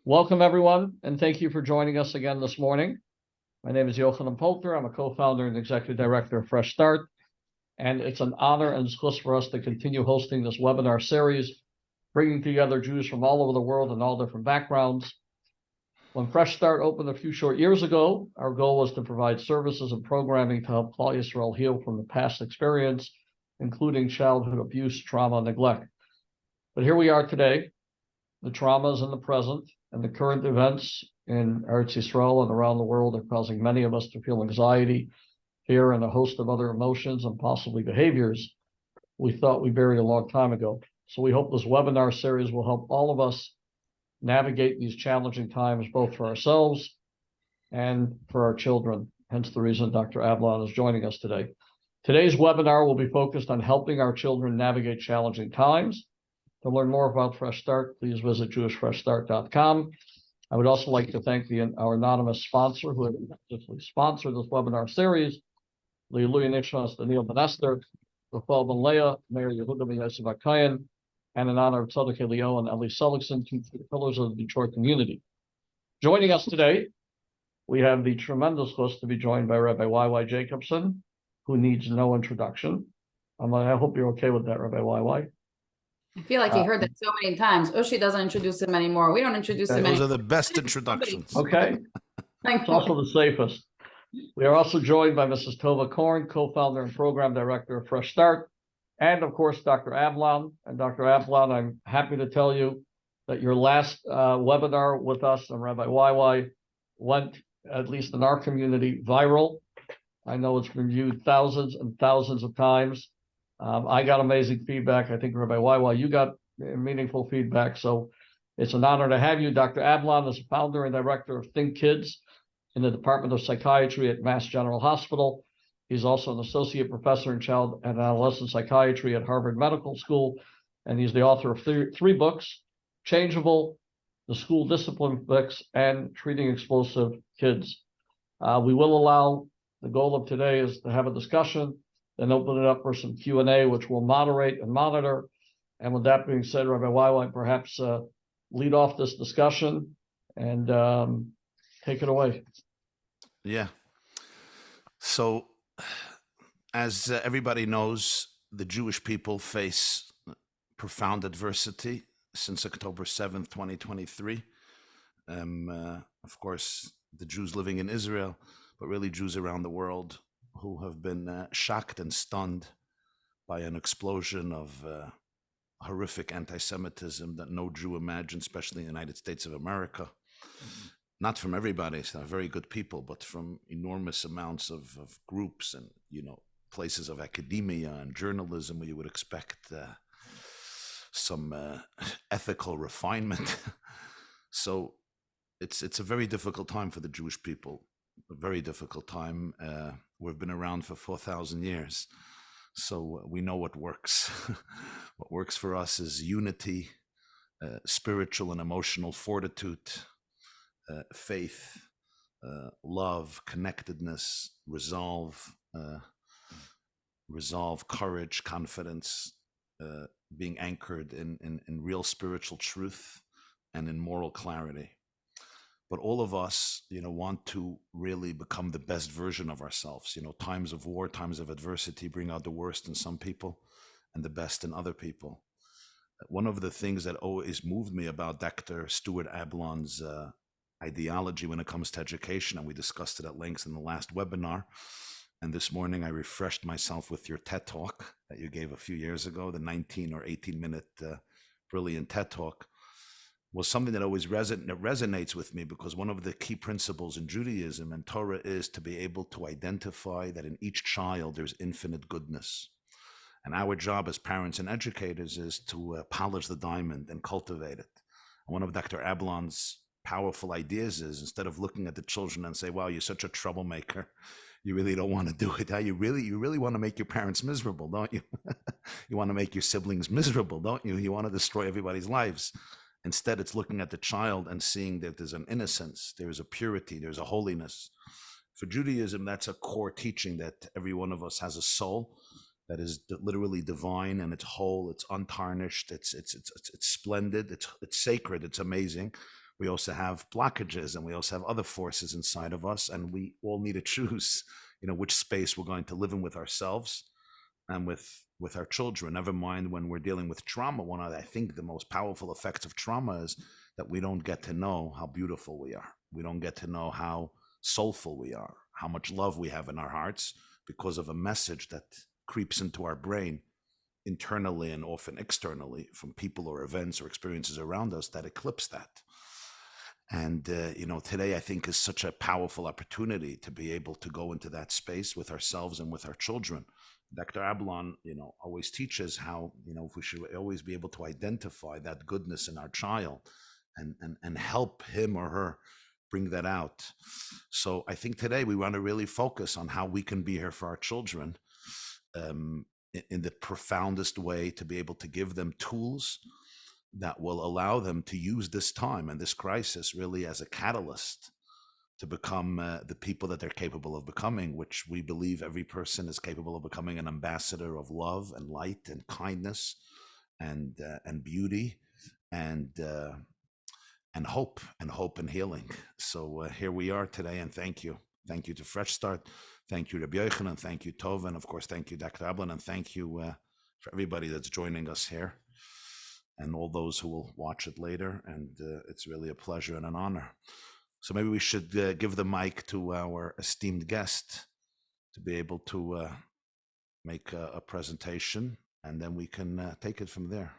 Welcome, everyone, and thank you for joining us again this morning. My name is Yochanan. I'm a co-founder and executive director of Fresh Start, and it's an honor and zchus for us to continue hosting this webinar series, bringing together Jews from all over the world and all different backgrounds. When Fresh Start opened a few short years ago, our goal was to provide services and programming to help Klal Yisrael heal from the past experience, including childhood abuse, trauma, and neglect. But here we are today. The traumas in the present and the current events in Eretz Yisrael and around the world are causing many of us to feel anxiety, fear, and a host of other emotions and possibly behaviors we thought we buried a long time ago. So we hope this webinar series will help all of us navigate these challenging times, both for ourselves and for our children, hence the reason Dr. Ablon is joining us today. Today's webinar will be focused on helping our children navigate challenging times. To learn more about Fresh Start, please visit jewishfreshstart.com. I would also like to thank our anonymous sponsor who has sponsored this webinar series, לעילוי, נשמת, Daniel and Aster, Rafal ben Leah, Mayor Yehuda, Yosef, הכהן, and in honor of Tzadok, Eliyahu, and Seligson, two pillars of the Detroit community. Joining us today, we have the tremendous host to be joined by Rabbi Y.Y. Jacobson, who needs no introduction. I hope you're okay with that, Rabbi Y.Y. I feel like you heard that so many times. Oshi doesn't introduce him anymore. We don't introduce him anymore. Those are the best introductions. Okay. It's also the safest. We are also joined by Mrs. Tova Korn, co-founder and program director of Fresh Start, and of course, Dr. Ablon. And Dr. Ablon, I'm happy to tell you that your last webinar with us and Rabbi YY went, at least in our community, viral. I know it's been viewed thousands and thousands of times. I got amazing feedback. I think Rabbi YY, you got meaningful feedback. So it's an honor to have you. Dr. Ablon is founder and director of Think Kids in the Department of Psychiatry at Mass General Hospital. He's also an associate professor in child and adolescent psychiatry at Harvard Medical School. And he's the author of three books, Changeable, the School Discipline Fix, and Treating Explosive Kids. We will allow, the goal of today is to have a discussion, then open it up for some Q&A, which we'll moderate and monitor. And with that being said, Rabbi YY, perhaps lead off this discussion and take it away. Yeah. So, as everybody knows, the Jewish people face profound adversity since October 7th, 2023. Of course, the Jews living in Israel, but really Jews around the world who have been shocked and stunned by an explosion of horrific anti-Semitism that no Jew imagined, especially in the United States of America. Mm-hmm. Not from everybody, it's not very good people, but from enormous amounts of groups and, places of academia and journalism where you would expect some ethical refinement. So it's a very difficult time for the Jewish people, a very difficult time. We've been around for 4,000 years, so we know what works. What works for us is unity, spiritual and emotional fortitude, faith, love, connectedness, resolve, courage, confidence, being anchored in real spiritual truth and in moral clarity. But all of us, want to really become the best version of ourselves. Times of war, times of adversity bring out the worst in some people and the best in other people. One of the things that always moved me about Dr. Stuart Ablon's ideology when it comes to education, and we discussed it at length in the last webinar, and this morning I refreshed myself with your TED Talk that you gave a few years ago, the 19 or 18-minute brilliant TED Talk, was something that always resonates with me, because one of the key principles in Judaism and Torah is to be able to identify that in each child there's infinite goodness. And our job as parents and educators is to polish the diamond and cultivate it. And one of Dr. Ablon's powerful ideas is, instead of looking at the children and say, wow, you're such a troublemaker, you really don't want to do it. You really want to make your parents miserable, don't you? You want to make your siblings miserable, don't you? You want to destroy everybody's lives. Instead, it's looking at the child and seeing that there's an innocence, there's a purity, there's a holiness. For Judaism, that's a core teaching, that every one of us has a soul that is literally divine, and it's whole, it's untarnished, it's splendid, it's sacred, it's amazing. we also have blockages, and we also have other forces inside of us, and we all need to choose, which space we're going to live in with ourselves and with our children. Never mind when we're dealing with trauma. One of, I think, the most powerful effects of trauma is that we don't get to know how beautiful we are. We don't get to know how soulful we are, how much love we have in our hearts, because of a message that creeps into our brain internally and often externally from people or events or experiences around us that eclipse that. And, today I think is such a powerful opportunity to be able to go into that space with ourselves and with our children. Dr. Ablon, always teaches how, we should always be able to identify that goodness in our child and help him or her bring that out. So I think today we want to really focus on how we can be here for our children in the profoundest way, to be able to give them tools that will allow them to use this time and this crisis really as a catalyst to become the people that they're capable of becoming, which we believe every person is capable of becoming, an ambassador of love and light and kindness and beauty and hope and healing. So here we are today, and thank you. Thank you to Fresh Start. Thank you, Rabbi, and thank you, Tova, and of course, thank you, Dr. Ablon, and thank you for everybody that's joining us here and all those who will watch it later. And it's really a pleasure and an honor. So maybe we should give the mic to our esteemed guest to be able to make a presentation, and then we can take it from there.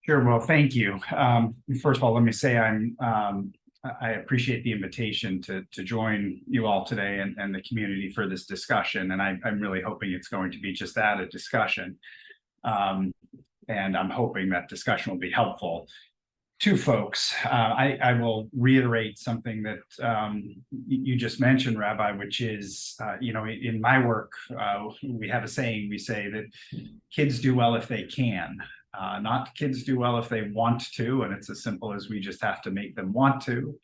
Sure. Well, thank you. First of all, let me say I appreciate the invitation to join you all today and the community for this discussion. And I'm really hoping it's going to be just that, a discussion. And I'm hoping that discussion will be helpful to folks. I will reiterate something that you just mentioned, Rabbi, which is, in my work, we have a saying, we say that kids do well if they can. Not kids do well if they want to, and it's as simple as we just have to make them want to,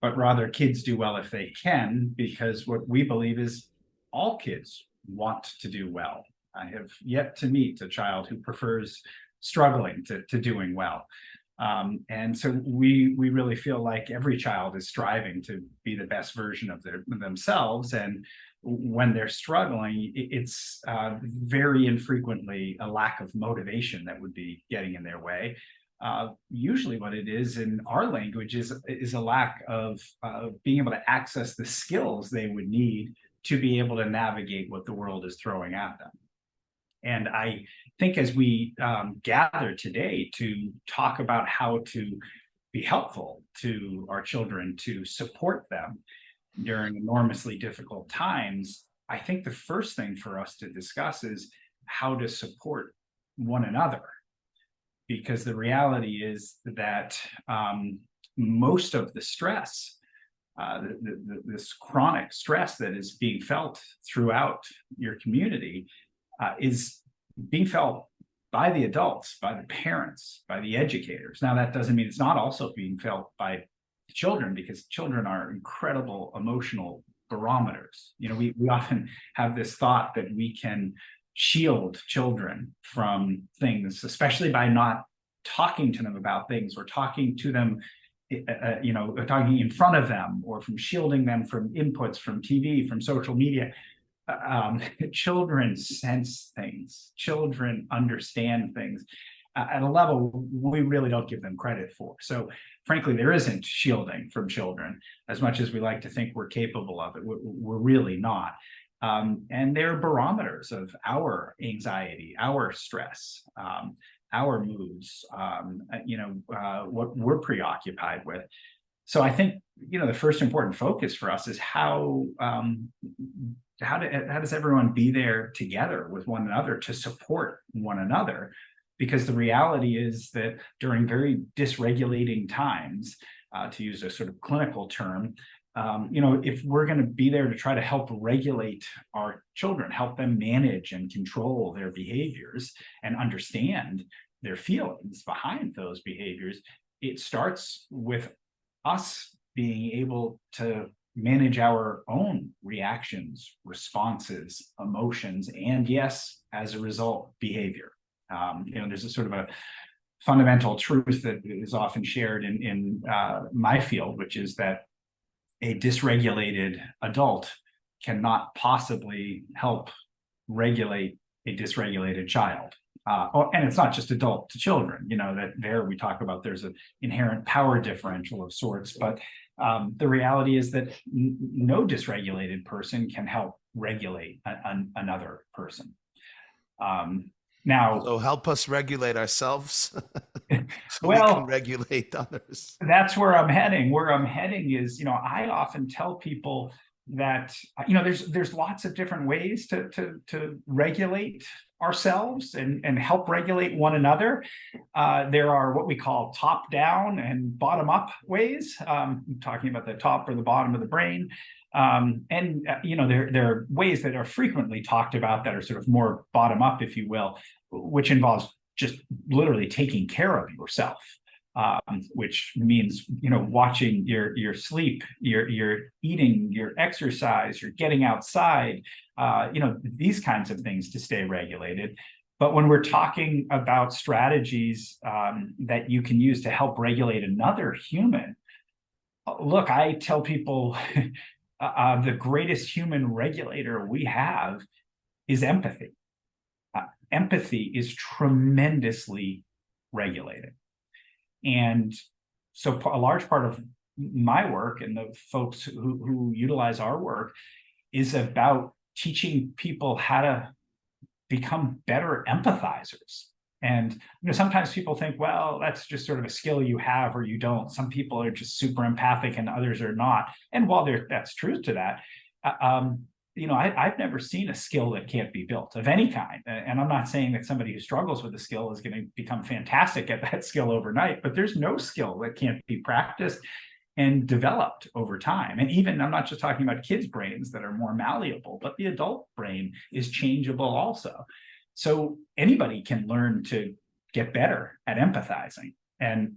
but rather kids do well if they can, because what we believe is all kids want to do well. I have yet to meet a child who prefers struggling to doing well. And so we really feel like every child is striving to be the best version of themselves. And when they're struggling, it's very infrequently a lack of motivation that would be getting in their way. Usually what it is in our language is a lack of being able to access the skills they would need to be able to navigate what the world is throwing at them. And I think as we gather today to talk about how to be helpful to our children, to support them during enormously difficult times, I think the first thing for us to discuss is how to support one another. Because the reality is that most of the stress, this chronic stress that is being felt throughout your community is being felt by the adults, by the parents, by the educators. Now, that doesn't mean it's not also being felt by children, because children are incredible emotional barometers. We often have this thought that we can shield children from things, especially by not talking to them about things or talking to them, talking in front of them, or from shielding them from inputs from TV, from social media. Children sense things. Children understand things at a level we really don't give them credit for. So frankly, there isn't shielding from children as much as we like to think we're capable of it. We're really not. And they're barometers of our anxiety, our stress, our moods, what we're preoccupied with. So I think, the first important focus for us is how does everyone be there together with one another to support one another? Because the reality is that during very dysregulating times, to use a sort of clinical term, if we're going to be there to try to help regulate our children, help them manage and control their behaviors and understand their feelings behind those behaviors, it starts with us being able to manage our own reactions, responses, emotions, and yes, as a result, behavior. There's a sort of a fundamental truth that is often shared in my field, which is that a dysregulated adult cannot possibly help regulate a dysregulated child. And it's not just adult to children, that there we talk about there's an inherent power differential of sorts, but the reality is that no dysregulated person can help regulate another person. So help us regulate ourselves so well, we can regulate others. That's where I'm heading. Where I'm heading is, I often tell people that, there's lots of different ways to regulate ourselves and help regulate one another. There are what we call top-down and bottom-up ways. I'm talking about the top or the bottom of the brain. There are ways that are frequently talked about that are sort of more bottom up, if you will, which involves just literally taking care of yourself, which means, watching your sleep, your eating, your exercise, your getting outside, these kinds of things to stay regulated. But when we're talking about strategies that you can use to help regulate another human, look, I tell people, the greatest human regulator we have is empathy. Empathy is tremendously regulating. And so a large part of my work and the folks who utilize our work is about teaching people how to become better empathizers. And sometimes people think, well, that's just sort of a skill you have or you don't. Some people are just super empathic and others are not. And while that's truth to that, I've never seen a skill that can't be built of any kind. And I'm not saying that somebody who struggles with a skill is going to become fantastic at that skill overnight, but there's no skill that can't be practiced and developed over time. And even, I'm not just talking about kids' brains that are more malleable, but the adult brain is changeable also. So anybody can learn to get better at empathizing. And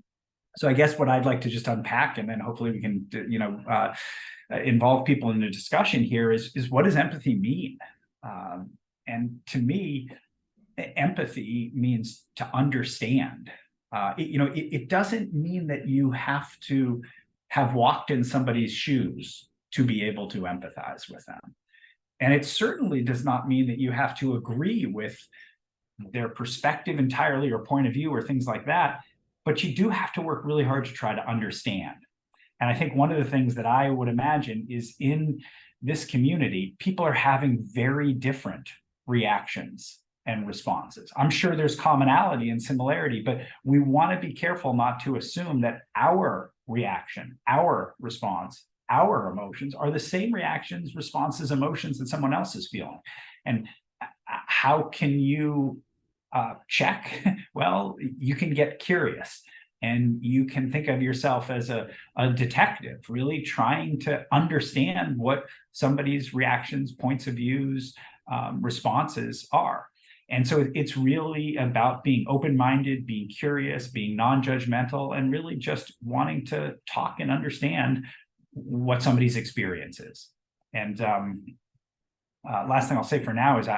so I guess what I'd like to just unpack, and then hopefully we can, involve people in the discussion here is what does empathy mean? And to me, empathy means to understand. It doesn't mean that you have to have walked in somebody's shoes to be able to empathize with them. And it certainly does not mean that you have to agree with their perspective entirely or point of view or things like that, but you do have to work really hard to try to understand. And I think one of the things that I would imagine is in this community, people are having very different reactions and responses. I'm sure there's commonality and similarity, but we want to be careful not to assume that our reaction, our response, our emotions are the same reactions, responses, emotions that someone else is feeling. And how can you check? Well, you can get curious. And you can think of yourself as a detective, really trying to understand what somebody's reactions, points of views, responses are. And so it's really about being open-minded, being curious, being non-judgmental, and really just wanting to talk and understand what somebody's experience is. And last thing I'll say for now is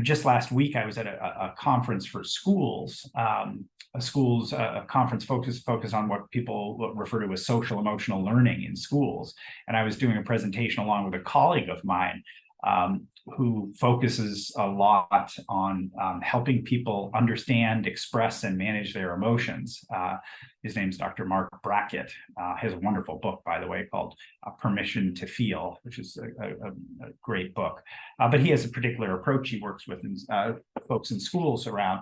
just last week I was at a conference for schools, a conference focused on what people refer to as social emotional learning in schools. And I was doing a presentation along with a colleague of mine who focuses a lot on helping people understand, express, and manage their emotions. His name's Dr. Mark Brackett. He has a wonderful book, by the way, called Permission to Feel, which is a great book. But he has a particular approach he works with folks in schools around.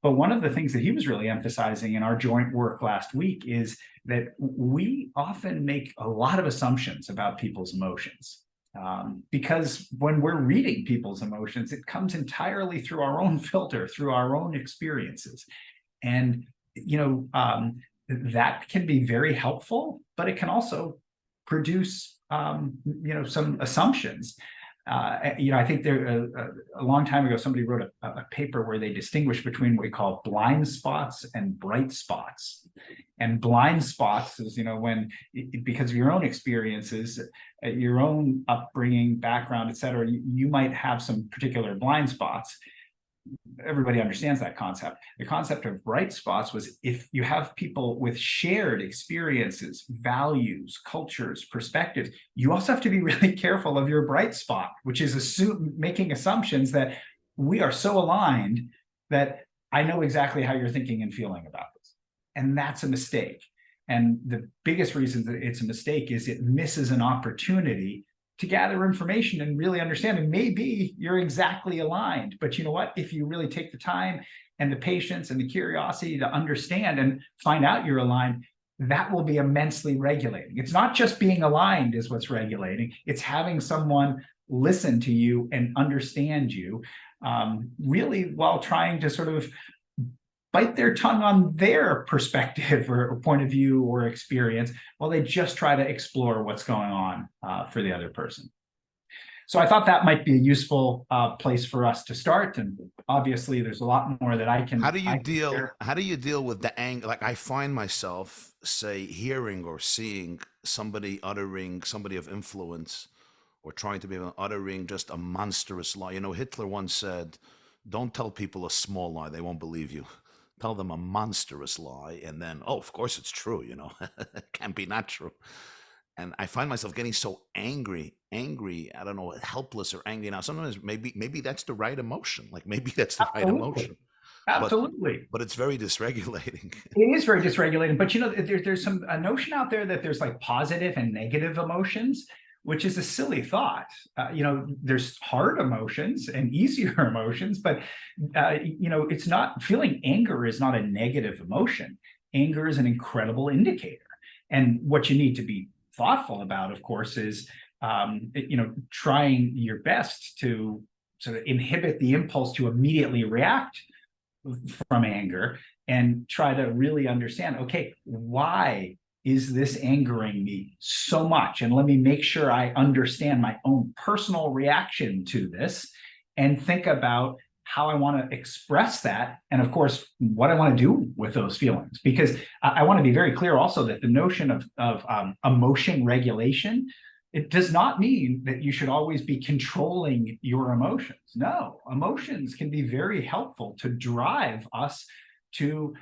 But one of the things that he was really emphasizing in our joint work last week is that we often make a lot of assumptions about people's emotions. Because when we're reading people's emotions, it comes entirely through our own filter, through our own experiences. And, that can be very helpful, but it can also produce, some assumptions. I think there a long time ago, somebody wrote a paper where they distinguish between what we call blind spots and bright spots. And blind spots is, when because of your own experiences, your own upbringing, background, et cetera, you might have some particular blind spots. everybody understands that concept. The concept of bright spots was if you have people with shared experiences, values, cultures, perspectives, you also have to be really careful of your bright spot, which is making assumptions that we are so aligned that I know exactly how you're thinking and feeling about this. And that's a mistake. And the biggest reason that it's a mistake is it misses an opportunity to gather information and really understand. And maybe you're exactly aligned, but you know what? If you really take the time and the patience and the curiosity to understand and find out you're aligned, that will be immensely regulating. It's not just being aligned is what's regulating. It's having someone listen to you and understand you, really while trying to sort of bite their tongue on their perspective or point of view or experience while they just try to explore what's going on for the other person. So I thought that might be a useful place for us to start. And obviously there's a lot more that I can. How do you deal with the anger? Like I find myself, say, hearing or seeing somebody of influence or trying to be uttering just a monstrous lie. You know, Hitler once said, don't tell people a small lie, they won't believe you. Tell them a monstrous lie, and then, oh, of course it's true, you know, it can't be not true. And I find myself getting so angry, I don't know, helpless or angry. Now, sometimes maybe that's the right emotion. Like maybe that's the right emotion. Absolutely. But it's very dysregulating. It is very dysregulating. But, you know, there's a notion out there that there's like positive and negative emotions, which is a silly thought. You know, there's hard emotions and easier emotions, but, you know, it's not, feeling anger is not a negative emotion. Anger is an incredible indicator. And what you need to be thoughtful about, of course, is, you know, trying your best to sort of inhibit the impulse to immediately react from anger and try to really understand, okay, why is this angering me so much? And let me make sure I understand my own personal reaction to this and think about how I want to express that. And of course, what I want to do with those feelings, because I want to be very clear also that the notion of emotion regulation, it does not mean that you should always be controlling your emotions. No, emotions can be very helpful to drive us to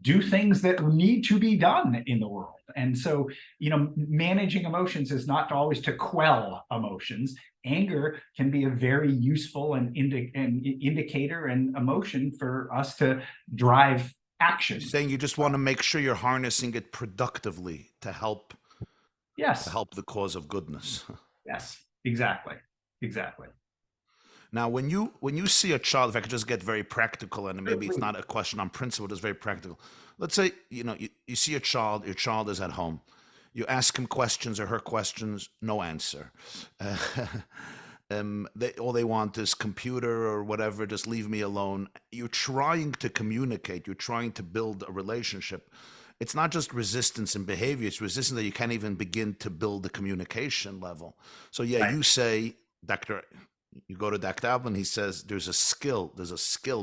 do things that need to be done in the world. And so, you know, managing emotions is not always to quell emotions. Anger can be a very useful and indicator and emotion for us to drive action. You're saying you just want to make sure you're harnessing it productively to help. Yes. To help the cause of goodness. Yes, exactly. Exactly. Now, when you see a child, if I could just get very practical, and maybe it's not a question on principle, it's very practical. Let's say, you know, you see a child, your child is at home. You ask him questions or her questions, no answer. All they want is computer or whatever, just leave me alone. You're trying to communicate, you're trying to build a relationship. It's not just resistance in behavior, it's resistance that you can't even begin to build the communication level. So yeah, right. You say, you go to Dr. Ablon, he says there's a skill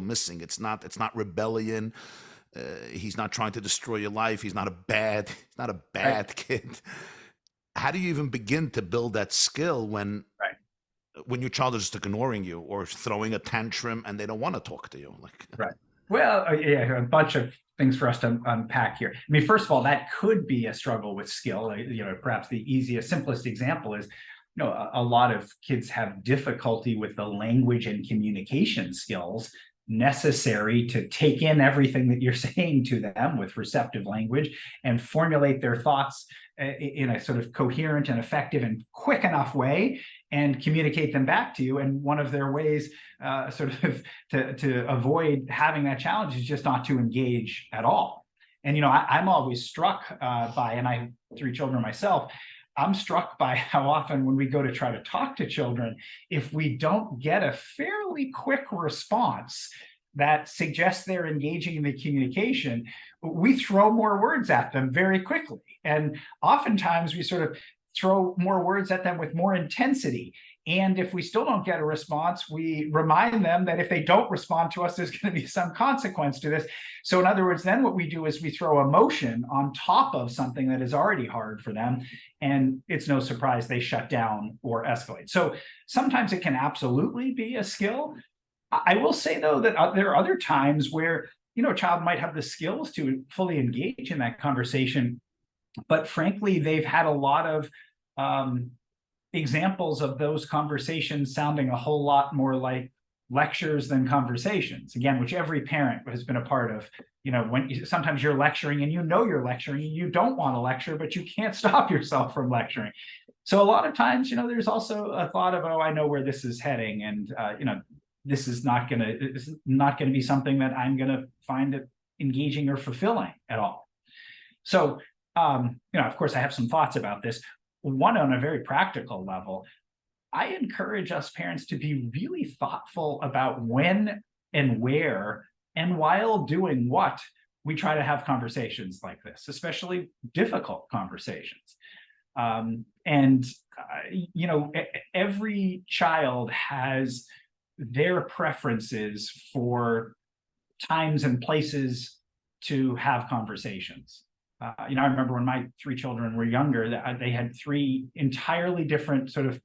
missing. It's not rebellion. He's not trying to destroy your life. He's not a bad right. kid. How do you even begin to build that skill when your child is just ignoring you or throwing a tantrum and they don't want to talk to you? Right. Well, yeah, a bunch of things for us to unpack here. I mean, first of all, that could be a struggle with skill. You know, perhaps the easiest, simplest example is, you know, a lot of kids have difficulty with the language and communication skills necessary to take in everything that you're saying to them with receptive language and formulate their thoughts in a sort of coherent and effective and quick enough way and communicate them back to you. And one of their ways sort of to avoid having that challenge is just not to engage at all. And, you know, I'm always struck by, and I have 3 children myself, I'm struck by how often when we go to try to talk to children, if we don't get a fairly quick response that suggests they're engaging in the communication, we throw more words at them very quickly. And oftentimes we sort of throw more words at them with more intensity. And if we still don't get a response, we remind them that if they don't respond to us, there's going to be some consequence to this. So in other words, then what we do is we throw emotion on top of something that is already hard for them. And it's no surprise they shut down or escalate. So sometimes it can absolutely be a skill. I will say, though, that there are other times where, a child might have the skills to fully engage in that conversation, but frankly, they've had a lot of examples of those conversations sounding a whole lot more like lectures than conversations, again, which every parent has been a part of. When sometimes you're lecturing and you're lecturing and you don't want to lecture, but you can't stop yourself from lecturing. So a lot of times, there's also a thought of, oh, I know where this is heading, and this is not going to be something that I'm going to find it engaging or fulfilling at all. So, of course, I have some thoughts about this. One, on a very practical level, I encourage us parents to be really thoughtful about when and where and while doing what we try to have conversations like this, especially difficult conversations. Every child has their preferences for times and places to have conversations. I remember when my 3 children were younger, they had 3 entirely different sort of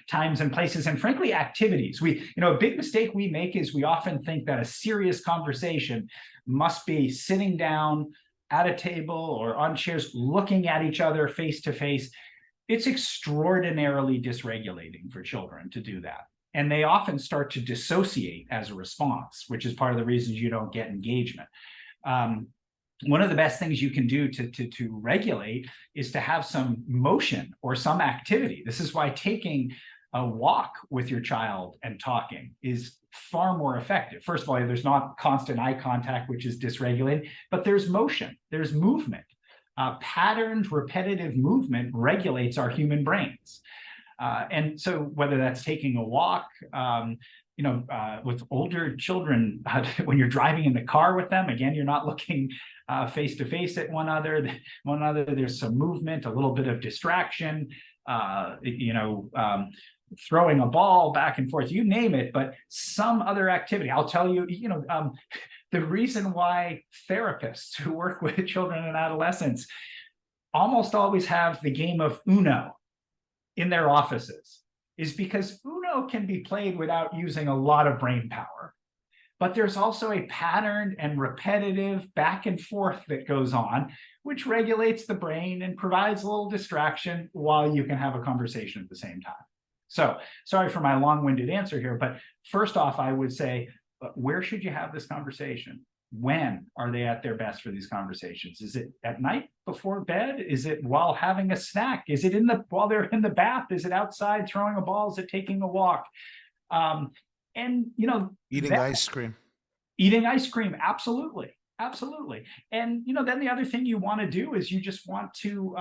times and places, and frankly, activities. A big mistake we make is we often think that a serious conversation must be sitting down at a table or on chairs, looking at each other face to face. It's extraordinarily dysregulating for children to do that. And they often start to dissociate as a response, which is part of the reasons you don't get engagement. One of the best things you can do to regulate is to have some motion or some activity. This is why taking a walk with your child and talking is far more effective. First of all, there's not constant eye contact, which is dysregulating, but there's motion, there's movement. Patterned, repetitive movement regulates our human brains. And so whether that's taking a walk, with older children, when you're driving in the car with them, again, you're not looking face to face at one another. There's some movement, a little bit of distraction, throwing a ball back and forth, you name it, but some other activity. I'll tell you, the reason why therapists who work with children and adolescents almost always have the game of Uno in their offices is because Uno can be played without using a lot of brain power. But there's also a patterned and repetitive back and forth that goes on, which regulates the brain and provides a little distraction while you can have a conversation at the same time. So sorry for my long-winded answer here, but first off, I would say, where should you have this conversation? When are they at their best for these conversations? Is it at night before bed? Is it while having a snack? Is it while they're in the bath? Is it outside throwing a ball? Is it taking a walk? Eating ice cream. Eating ice cream, absolutely. And then the other thing you want to do is you just want to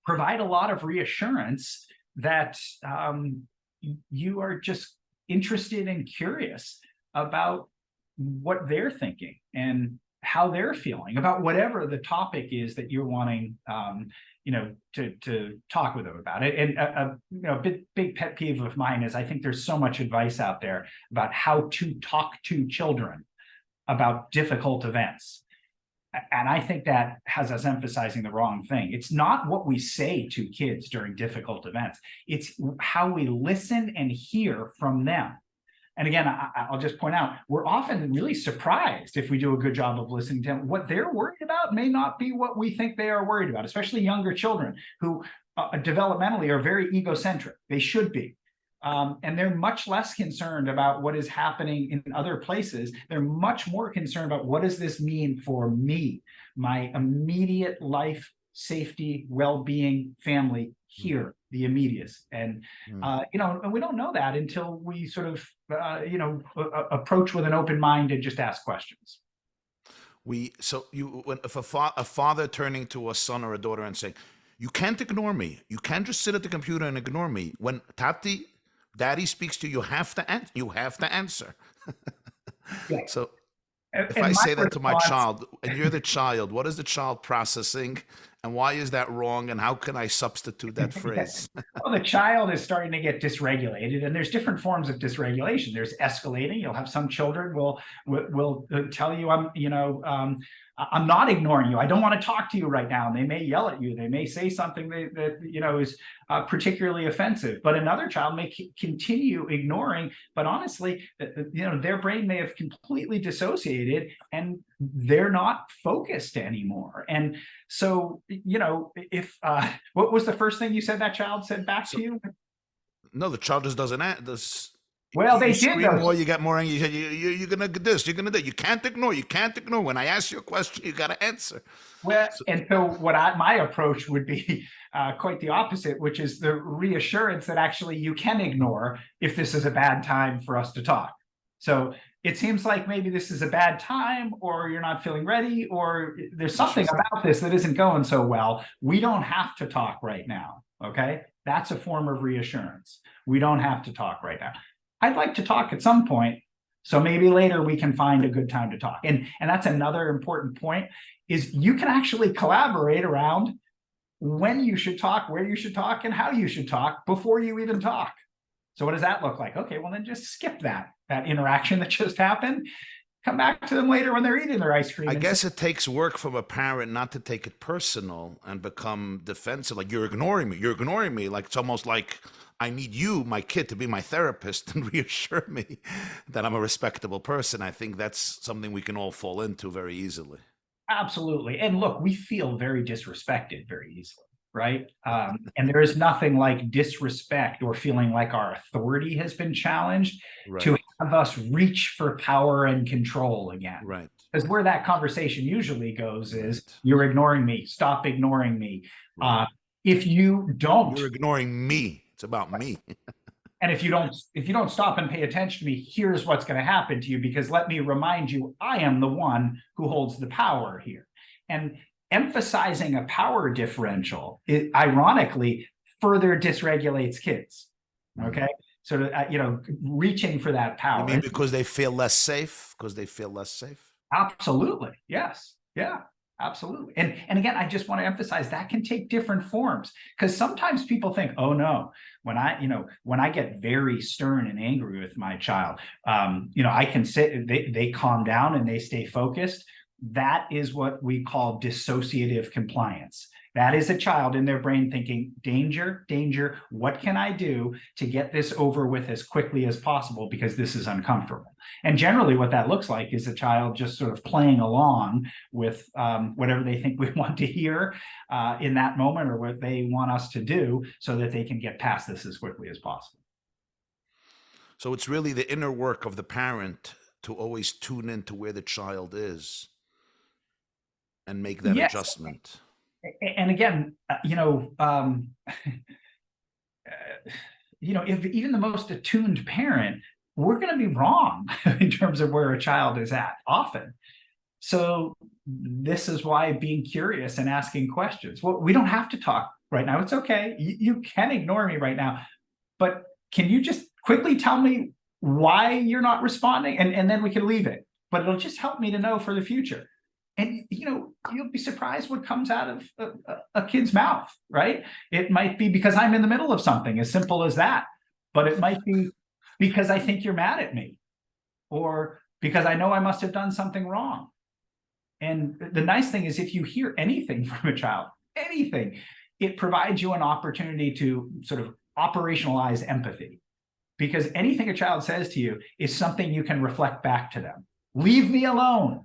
provide a lot of reassurance that you are just interested and curious about what they're thinking and how they're feeling about whatever the topic is that you're wanting to talk with them about it. And a big pet peeve of mine is I think there's so much advice out there about how to talk to children about difficult events. And I think that has us emphasizing the wrong thing. It's not what we say to kids during difficult events. It's how we listen and hear from them. And again, I'll just point out, we're often really surprised if we do a good job of listening to them. What they're worried about may not be what we think they are worried about, especially younger children who developmentally are very egocentric. They should be. And they're much less concerned about what is happening in other places. They're much more concerned about what does this mean for me, my immediate life, safety, well-being, family here, the immediate. And, and we don't know that until we sort of, approach with an open mind and just ask questions. If a father turning to a son or a daughter and saying, you can't ignore me. You can't just sit at the computer and ignore me. When daddy speaks to you, you have to answer. Yeah. So if I say that to my child, and you're the child, what is the child processing, and why is that wrong, and how can I substitute that phrase? Well, the child is starting to get dysregulated, and there's different forms of dysregulation. There's escalating. You'll have some children will tell you, I'm not ignoring you. I don't want to talk to you right now. And they may yell at you. They may say something that is particularly offensive. But another child may continue ignoring. But honestly, their brain may have completely dissociated and they're not focused anymore. And so, if what was the first thing you said that child said back to you? No, the child just doesn't act. Well, they scream did. More, you get more angry. You're gonna do this. You're gonna do. You can't ignore. You can't ignore. When I ask you a question, you got to answer. Well, and so my approach would be quite the opposite, which is the reassurance that actually you can ignore if this is a bad time for us to talk. So it seems like maybe this is a bad time, or you're not feeling ready, or there's something about this that isn't going so well. We don't have to talk right now. Okay, that's a form of reassurance. We don't have to talk right now. I'd like to talk at some point, so maybe later we can find a good time to talk. And that's another important point, is you can actually collaborate around when you should talk, where you should talk, and how you should talk before you even talk. So what does that look like? Okay, well then just skip that interaction that just happened. Come back to them later when they're eating their ice cream. I guess it takes work from a parent not to take it personal and become defensive. Like, you're ignoring me. You're ignoring me. Like, it's almost like I need you, my kid, to be my therapist and reassure me that I'm a respectable person. I think that's something we can all fall into very easily. Absolutely. And look, we feel very disrespected very easily, right? And there is nothing like disrespect or feeling like our authority has been challenged to have us reach for power and control again. Right. Because where that conversation usually goes is, you're ignoring me. Stop ignoring me. Right. If you don't, you're ignoring me. It's about me. And if you don't stop and pay attention to me, here's what's going to happen to you, because let me remind you, I am the one who holds the power here. And emphasizing a power differential, it ironically further dysregulates kids. Okay. So, reaching for that power. You mean because they feel less safe? Because they feel less safe? Absolutely. Yes. Yeah. Absolutely. And again, I just want to emphasize that can take different forms, because sometimes people think, oh no, when I get very stern and angry with my child, I can say they calm down and they stay focused. That is what we call dissociative compliance. That is a child in their brain thinking, danger, danger, what can I do to get this over with as quickly as possible, because this is uncomfortable. And generally what that looks like is a child just sort of playing along with whatever they think we want to hear in that moment, or what they want us to do, so that they can get past this as quickly as possible. So it's really the inner work of the parent to always tune into where the child is and make that adjustment. And again, if even the most attuned parent, we're going to be wrong in terms of where a child is at often. So this is why being curious and asking questions. Well, we don't have to talk right now. It's okay. You can ignore me right now, but can you just quickly tell me why you're not responding? And then we can leave it, but it'll just help me to know for the future. And, you'll be surprised what comes out of a kid's mouth, right? It might be because I'm in the middle of something, as simple as that. But it might be because I think you're mad at me, or because I know I must have done something wrong. And the nice thing is, if you hear anything from a child, anything, it provides you an opportunity to sort of operationalize empathy. Because anything a child says to you is something you can reflect back to them. Leave me alone.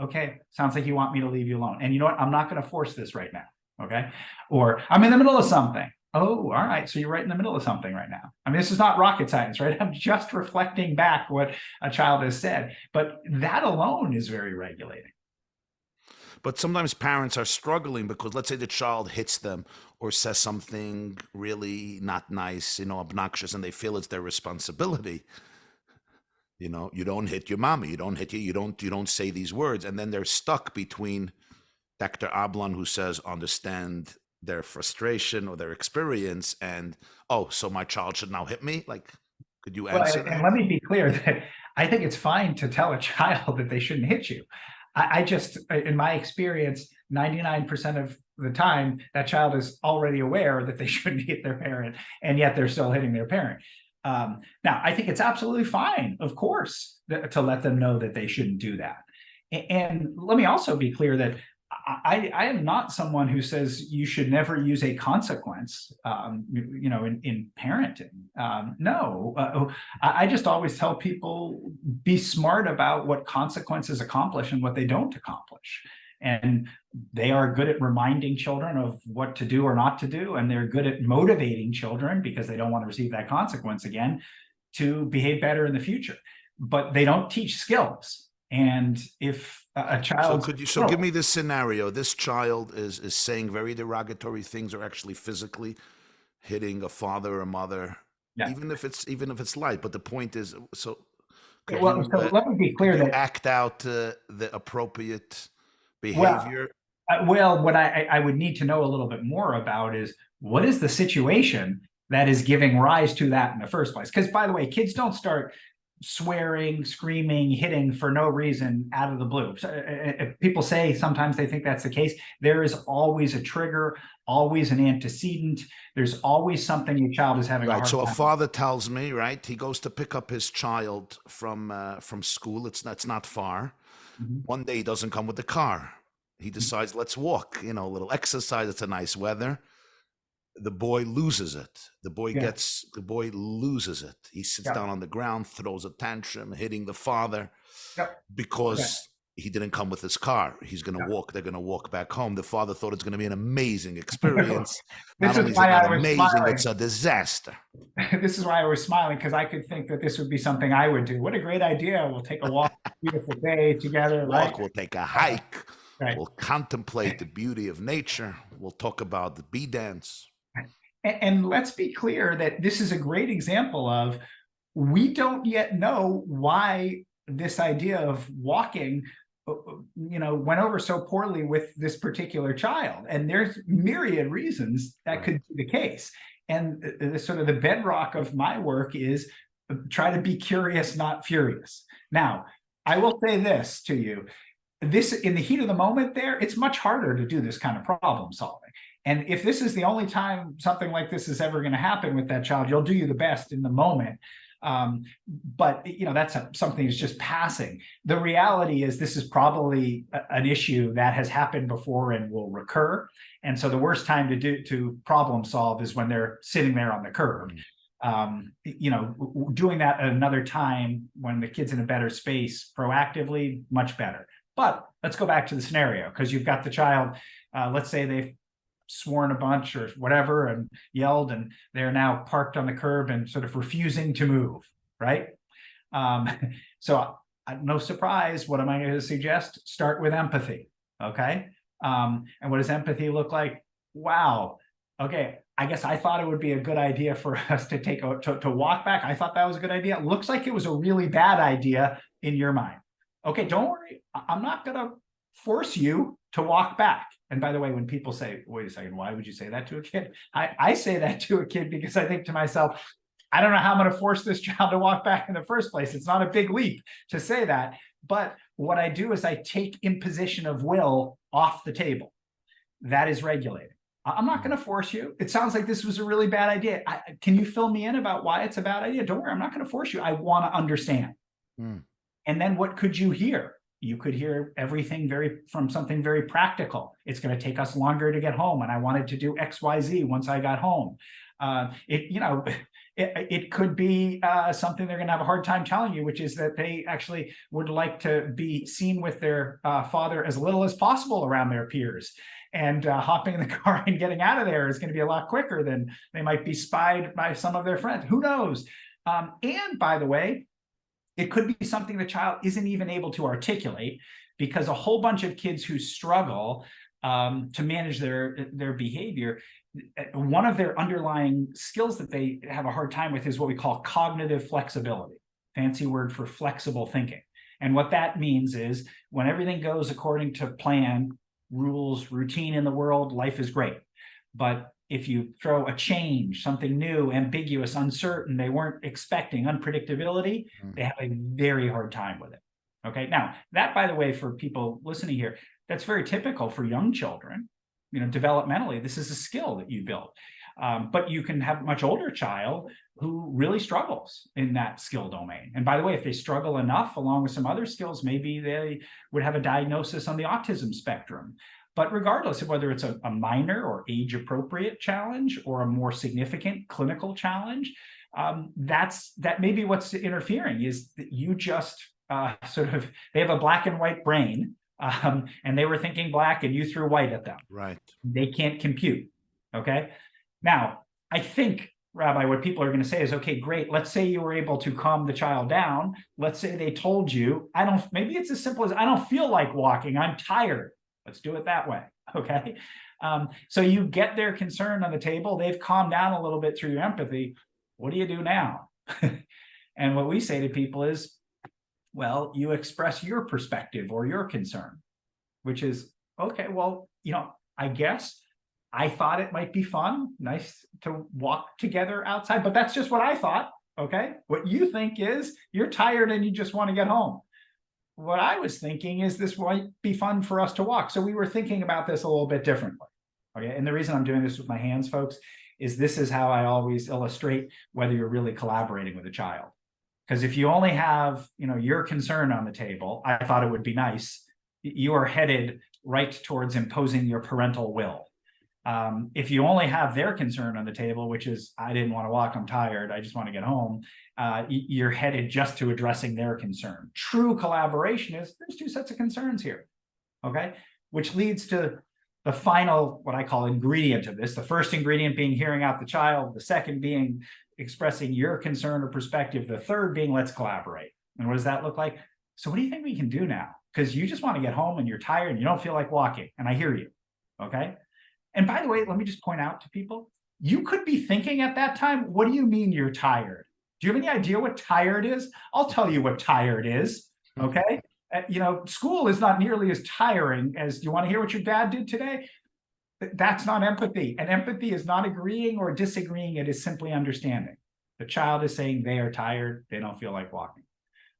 Okay, sounds like you want me to leave you alone. And you know what? I'm not going to force this right now. Okay. Or I'm in the middle of something. Oh, all right. So you're right in the middle of something right now. I mean, this is not rocket science, right? I'm just reflecting back what a child has said. But that alone is very regulating. But sometimes parents are struggling because, let's say, the child hits them or says something really not nice, obnoxious, and they feel it's their responsibility. You don't hit your mommy, you don't hit you don't say these words. And then they're stuck between Dr. Ablon, who says, understand their frustration or their experience, and, oh, so my child should now hit me? Like, could you answer that? And let me be clear that I think it's fine to tell a child that they shouldn't hit you. I just, in my experience, 99% of the time, that child is already aware that they shouldn't hit their parent, and yet they're still hitting their parent. Now, I think it's absolutely fine, of course, to let them know that they shouldn't do that. And let me also be clear that I am not someone who says you should never use a consequence, in parenting. No, I just always tell people, be smart about what consequences accomplish and what they don't accomplish. And they are good at reminding children of what to do or not to do. And they're good at motivating children, because they don't want to receive that consequence again, to behave better in the future. But they don't teach skills. And if a child, give me this scenario. This child is saying very derogatory things, or actually physically hitting a father or mother, even if it's light. But the point is, let me be clear that act out the appropriate behavior. Well, what I would need to know a little bit more about is, what is the situation that is giving rise to that in the first place? Because, by the way, kids don't start swearing, screaming, hitting for no reason out of the blue. So, if people say sometimes they think that's the case, there is always a trigger, always an antecedent. There's always something your child is having a hard time. So a father tells me, right, he goes to pick up his child from school. It's not far. Mm-hmm. One day he doesn't come with the car. He decides, let's walk, a little exercise. It's a nice weather. The boy loses it. The boy loses it. He sits down on the ground, throws a tantrum, hitting the father because he didn't come with his car. He's going to walk. They're going to walk back home. The father thought it's going to be an amazing experience. Not only is it not amazing, smiling. It's a disaster. This is why I was smiling, because I could think that this would be something I would do. What a great idea. We'll take a walk, beautiful day together. We'll take a hike. Right. We'll contemplate the beauty of nature. We'll talk about the bee dance. And let's be clear that this is a great example of, we don't yet know why this idea of walking, went over so poorly with this particular child. And there's myriad reasons that could be the case. And the sort of the bedrock of my work is try to be curious, not furious. Now, I will say this to you. This, in the heat of the moment there, it's much harder to do this kind of problem solving. And if this is the only time something like this is ever going to happen with that child, you'll do your best in the moment. But, that's something that's just passing. The reality is, this is probably an issue that has happened before and will recur. And so the worst time to problem solve is when they're sitting there on the curb. Doing that at another time when the kid's in a better space proactively, much better. But let's go back to the scenario, because you've got the child, let's say they've sworn a bunch or whatever and yelled, and they're now parked on the curb and sort of refusing to move, right? So no surprise, what am I going to suggest? Start with empathy, okay? And what does empathy look like? Wow, okay, I guess I thought it would be a good idea for us to to walk back. I thought that was a good idea. It looks like it was a really bad idea in your mind. Okay, don't worry, I'm not going to force you to walk back. And by the way, when people say, wait a second, why would you say that to a kid? I say that to a kid because I think to myself, I don't know how I'm going to force this child to walk back in the first place. It's not a big leap to say that. But what I do is I take imposition of will off the table. That is regulating. I'm not going to force you. It sounds like this was a really bad idea. Can you fill me in about why it's a bad idea? Don't worry, I'm not going to force you. I want to understand. And then what could you hear? You could hear everything from something very practical. It's going to take us longer to get home, and I wanted to do X, Y, Z once I got home. It could be something they're going to have a hard time telling you, which is that they actually would like to be seen with their father as little as possible around their peers. And hopping in the car and getting out of there is going to be a lot quicker than they might be spied by some of their friends. Who knows? And by the way, it could be something the child isn't even able to articulate, because a whole bunch of kids who struggle to manage their behavior, one of their underlying skills that they have a hard time with is what we call cognitive flexibility. Fancy word for flexible thinking. And what that means is, when everything goes according to plan, rules, routine in the world, life is great. But if you throw a change, something new, ambiguous, uncertain, they weren't expecting, unpredictability, they have a very hard time with it. Okay. Now, that, by the way, for people listening here, that's very typical for young children. Developmentally, this is a skill that you build. But you can have a much older child who really struggles in that skill domain. And by the way, if they struggle enough, along with some other skills, maybe they would have a diagnosis on the autism spectrum. But regardless of whether it's a minor or age-appropriate challenge or a more significant clinical challenge, that may be what's interfering, is that you just they have a black and white brain, and they were thinking black and you threw white at them. Right. They can't compute. Okay. Now, I think, Rabbi, what people are going to say is, okay, great. Let's say you were able to calm the child down. Let's say they told you, maybe it's as simple as, I don't feel like walking. I'm tired. Let's do it that way. Okay. So you get their concern on the table. They've calmed down a little bit through your empathy. What do you do now? And what we say to people is, well, you express your perspective or your concern, which is, okay, well, I guess I thought it might be fun, nice to walk together outside, but that's just what I thought. Okay. What you think is you're tired and you just want to get home. What I was thinking is this might be fun for us to walk. So we were thinking about this a little bit differently. Okay. And the reason I'm doing this with my hands, folks, is this is how I always illustrate whether you're really collaborating with a child. Because if you only have, your concern on the table, I thought it would be nice, you are headed right towards imposing your parental will. If you only have their concern on the table, which is, I didn't want to walk, I'm tired, I just want to get home, you're headed just to addressing their concern. True collaboration is, there's two sets of concerns here, okay? Which leads to the final, what I call ingredient of this. The first ingredient being hearing out the child, the second being expressing your concern or perspective, the third being let's collaborate. And what does that look like? So what do you think we can do now? Because you just want to get home and you're tired and you don't feel like walking, and I hear you, okay? And by the way, let me just point out to people, you could be thinking at that time, what do you mean you're tired? Do you have any idea what tired is? I'll tell you what tired is, okay? School is not nearly as tiring as, do you want to hear what your dad did today? That's not empathy. And empathy is not agreeing or disagreeing. It is simply understanding. The child is saying they are tired. They don't feel like walking.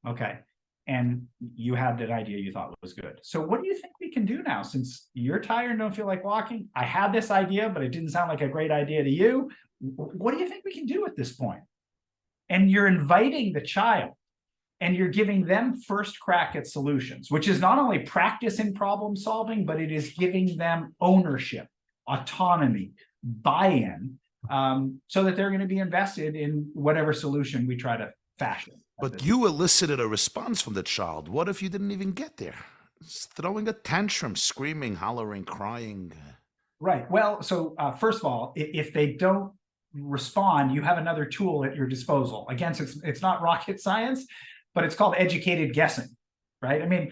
Okay. And you had that idea you thought was good. So what do you think we can do now? Since you're tired and don't feel like walking, I had this idea, but it didn't sound like a great idea to you. What do you think we can do at this point? And you're inviting the child and you're giving them first crack at solutions, which is not only practice in problem solving, but it is giving them ownership, autonomy, buy-in, so that they're going to be invested in whatever solution we try to fashion. But you elicited a response from the child. What if you didn't even get there? It's throwing a tantrum, screaming, hollering, crying. Right. Well, so first of all, if they don't respond, you have another tool at your disposal. Again, it's not rocket science, but it's called educated guessing, right? I mean,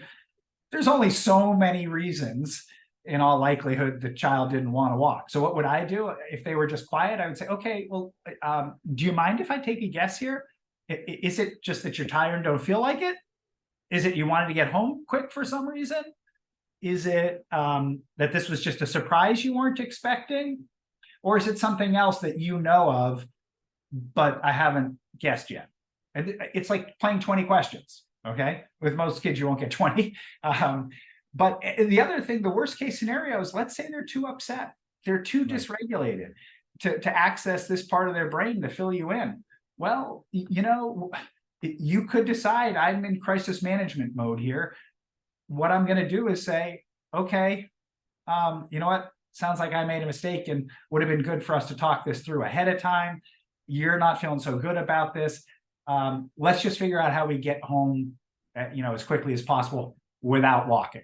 there's only so many reasons, in all likelihood, the child didn't want to walk. So what would I do if they were just quiet? I would say, okay, well, do you mind if I take a guess here? Is it just that you're tired and don't feel like it? Is it you wanted to get home quick for some reason? Is it that this was just a surprise you weren't expecting? Or is it something else that you know of, but I haven't guessed yet? And it's like playing 20 questions, okay? With most kids, you won't get 20. But the other thing, the worst case scenario is, let's say they're too upset. They're too dysregulated to access this part of their brain to fill you in. Well, you could decide, I'm in crisis management mode here. What I'm going to do is say, okay, you know what? Sounds like I made a mistake and would have been good for us to talk this through ahead of time. You're not feeling so good about this. Let's just figure out how we get home, as quickly as possible without walking.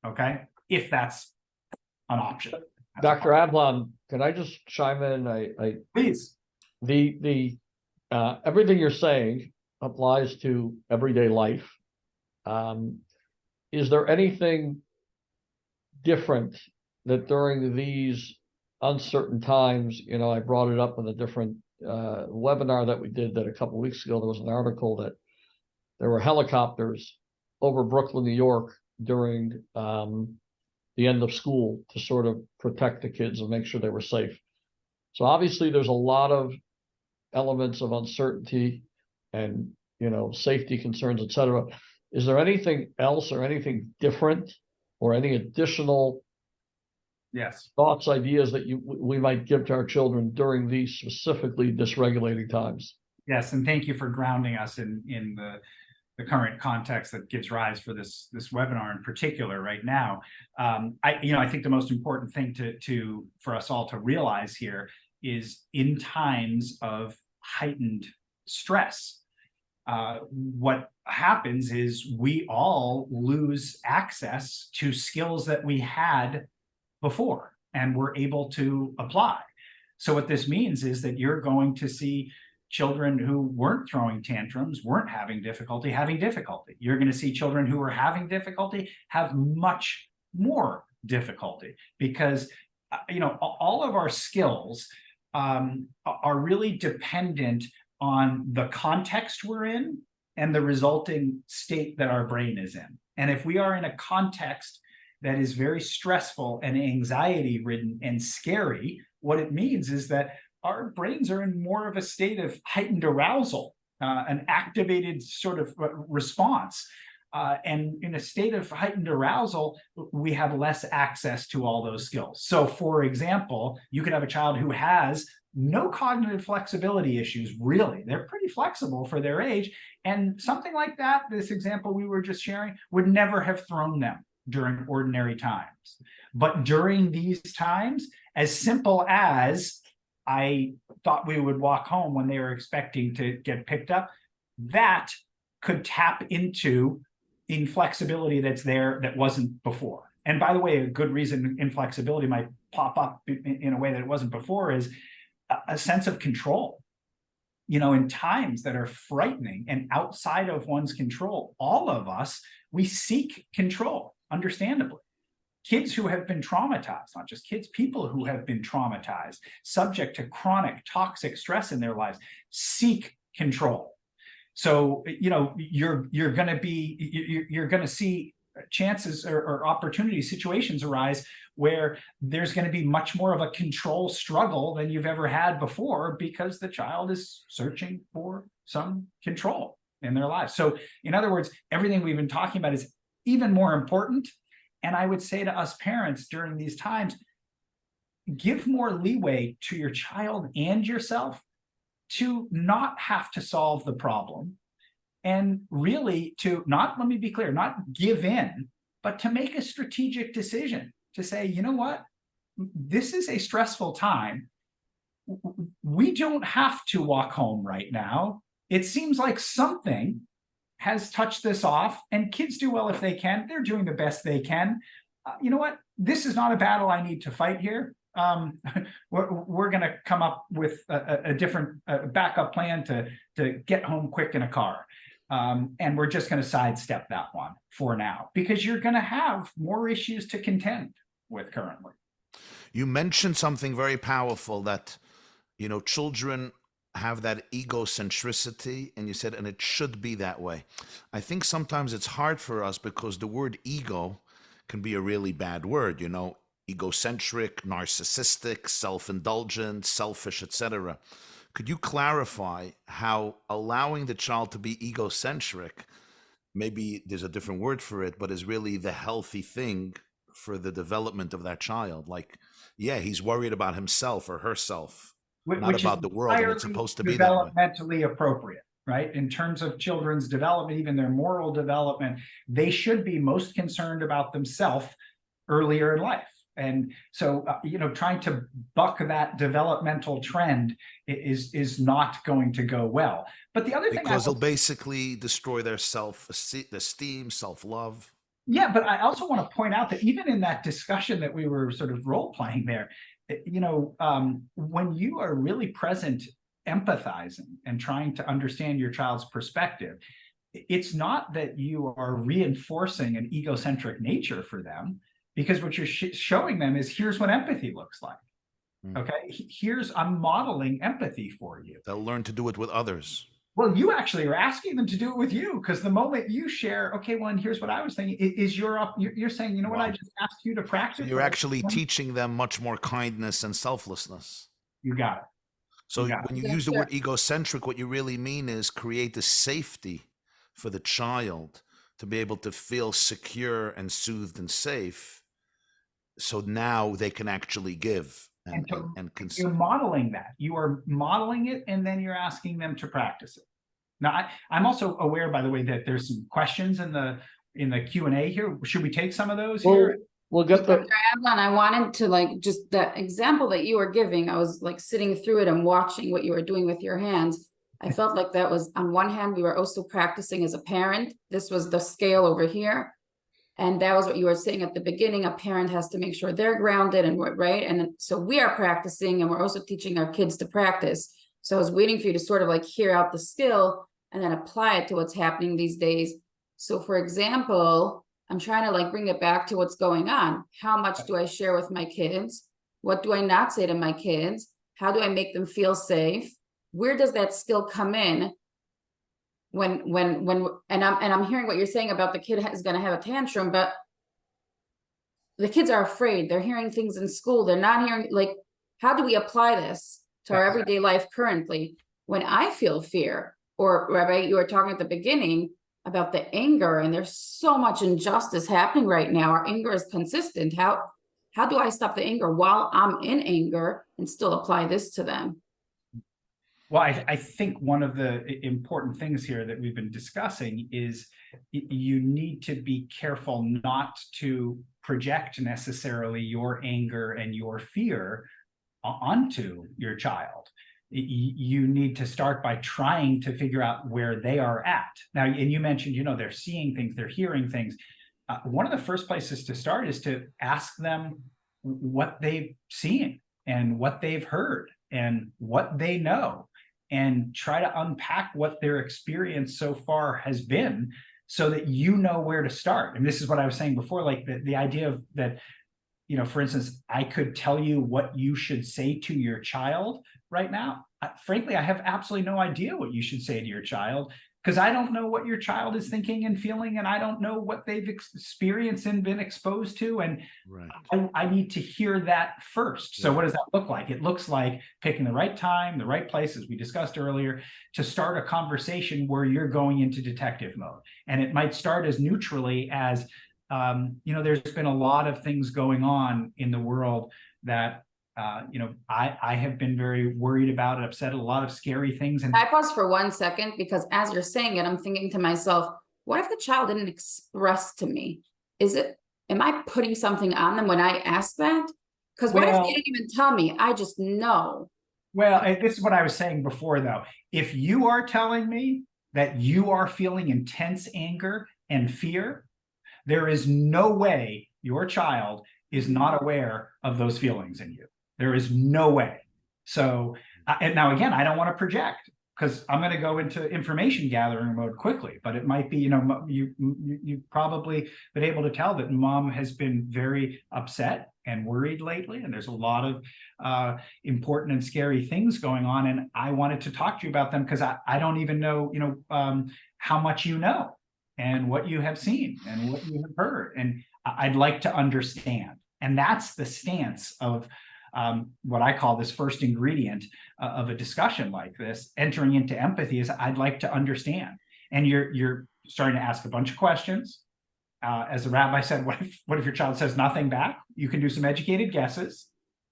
Okay, if that's an option. Dr. Ablon, can I just chime in? Please. The everything you're saying applies to everyday life. Is there anything different that during these uncertain times, I brought it up in a different webinar that we did that a couple of weeks ago, there was an article that there were helicopters over Brooklyn, New York during the end of school to sort of protect the kids and make sure they were safe. So obviously there's a lot of elements of uncertainty and, safety concerns, et cetera. Is there anything else or anything different or any additional Yes. thoughts, ideas that we might give to our children during these specifically dysregulating times. Yes, and thank you for grounding us in the current context that gives rise for this webinar in particular right now. I think the most important thing for us all to realize here is in times of heightened stress, what happens is we all lose access to skills that we had before and were able to apply. So what this means is that you're going to see children who weren't throwing tantrums, weren't having difficulty. You're going to see children who are having difficulty have much more difficulty because, all of our skills are really dependent on the context we're in and the resulting state that our brain is in. And if we are in a context that is very stressful and anxiety-ridden and scary, what it means is that our brains are in more of a state of heightened arousal, an activated sort of response. And in a state of heightened arousal, we have less access to all those skills. So for example, you could have a child who has no cognitive flexibility issues, really. They're pretty flexible for their age. And something like that, this example we were just sharing, would never have thrown them during ordinary times. But during these times, as simple as I thought we would walk home when they were expecting to get picked up, that could tap into inflexibility that's there that wasn't before. And by the way, a good reason inflexibility might pop up in a way that it wasn't before is a sense of control. In times that are frightening and outside of one's control, all of us, we seek control, understandably. Kids who have been traumatized, not just kids, people who have been traumatized, subject to chronic toxic stress in their lives, seek control. So, you're going to see chances or opportunities, situations arise where there's going to be much more of a control struggle than you've ever had before because the child is searching for some control in their lives. So, in other words, everything we've been talking about is even more important. And I would say to us parents during these times, give more leeway to your child and yourself to not have to solve the problem and really to not, let me be clear, not give in, but to make a strategic decision to say, you know what, this is a stressful time. We don't have to walk home right now. It seems like something has touched this off, and kids do well if they can. They're doing the best they can. You know what? This is not a battle I need to fight here. We're going to come up with a different backup plan to get home quick in a car. And we're just going to sidestep that one for now, because you're going to have more issues to contend with currently. You mentioned something very powerful that, children have that egocentricity, and you said, and it should be that way. I think sometimes it's hard for us because the word ego can be a really bad word, egocentric, narcissistic, self-indulgent, selfish, etc. Could you clarify how allowing the child to be egocentric, maybe there's a different word for it, but is really the healthy thing for the development of that child? Like, yeah, he's worried about himself or herself, not about the world, and it's supposed to be that way. Developmentally appropriate, right? In terms of children's development, even their moral development, they should be most concerned about themselves earlier in life. And so, trying to buck that developmental trend is not going to go well. But the other thing, because it'll basically destroy their self-esteem, self-love. Yeah, but I also want to point out that even in that discussion that we were sort of role-playing there, when you are really present, empathizing and trying to understand your child's perspective, it's not that you are reinforcing an egocentric nature for them, because what you're showing them is, here's what empathy looks like. Okay, I'm modeling empathy for you. They'll learn to do it with others. Well, you actually are asking them to do it with you, because the moment you share, okay, well, and here's what I was thinking, you're saying, what I just asked you to practice. So you're actually teaching them much more kindness and selflessness. You got it. So when you use the word egocentric, what you really mean is create the safety for the child to be able to feel secure and soothed and safe so now they can actually give and you're modeling that. You are modeling it, and then you're asking them to practice it. Now, I'm also aware, by the way, that there's some questions in the Q&A here. Should we take some of those here? We'll get the. Dr. Ablon, I wanted to like just that example that you were giving. I was like sitting through it and watching what you were doing with your hands. I felt like that was, on one hand, we were also practicing as a parent. This was the scale over here. And that was what you were saying at the beginning. A parent has to make sure they're grounded and right. And so we are practicing, and we're also teaching our kids to practice. So I was waiting for you to sort of like hear out the skill and then apply it to what's happening these days. So for example, I'm trying to like bring it back to what's going on. How much do I share with my kids? What do I not say to my kids? How do I make them feel safe? Where does that skill come in? When I'm hearing what you're saying about the kid is going to have a tantrum, but the kids are afraid. They're hearing things in school. They're not hearing, like, how do we apply this to our everyday life currently? When I feel fear, or Rabbi, you were talking at the beginning about the anger, and there's so much injustice happening right now. Our anger is consistent. How do I stop the anger while I'm in anger and still apply this to them? Well, I think one of the important things here that we've been discussing is you need to be careful not to project necessarily your anger and your fear onto your child. You need to start by trying to figure out where they are at. Now, and you mentioned, they're seeing things, they're hearing things. One of the first places to start is to ask them what they've seen and what they've heard and what they know, and try to unpack what their experience so far has been so that you know where to start. And this is what I was saying before, like the idea of that, for instance, I could tell you what you should say to your child right now. Frankly, I have absolutely no idea what you should say to your child, because I don't know what your child is thinking and feeling, and I don't know what they've experienced and been exposed to. And right. I need to hear that first. So what does that look like? It looks like picking the right time, the right place, as we discussed earlier, to start a conversation where you're going into detective mode. And it might start as neutrally as, there's been a lot of things going on in the world that I have been very worried about and upset, a lot of scary things. And I pause for 1 second, because as you're saying it, I'm thinking to myself, what if the child didn't express to me? Am I putting something on them when I ask that? Because what if they didn't even tell me? I just know. Well, this is what I was saying before, though. If you are telling me that you are feeling intense anger and fear, there is no way your child is not aware of those feelings in you. There is no way. So, and now again, I don't want to project, because I'm going to go into information gathering mode quickly, but it might be, you probably been able to tell that mom has been very upset and worried lately. And there's a lot of important and scary things going on. And I wanted to talk to you about them, because I don't even know, how much you know and what you have seen and what you have heard. And I'd like to understand. And that's the stance of what I call this first ingredient of a discussion like this. Entering into empathy is, I'd like to understand. And you're starting to ask a bunch of questions. As the rabbi said, what if your child says nothing back? You can do some educated guesses.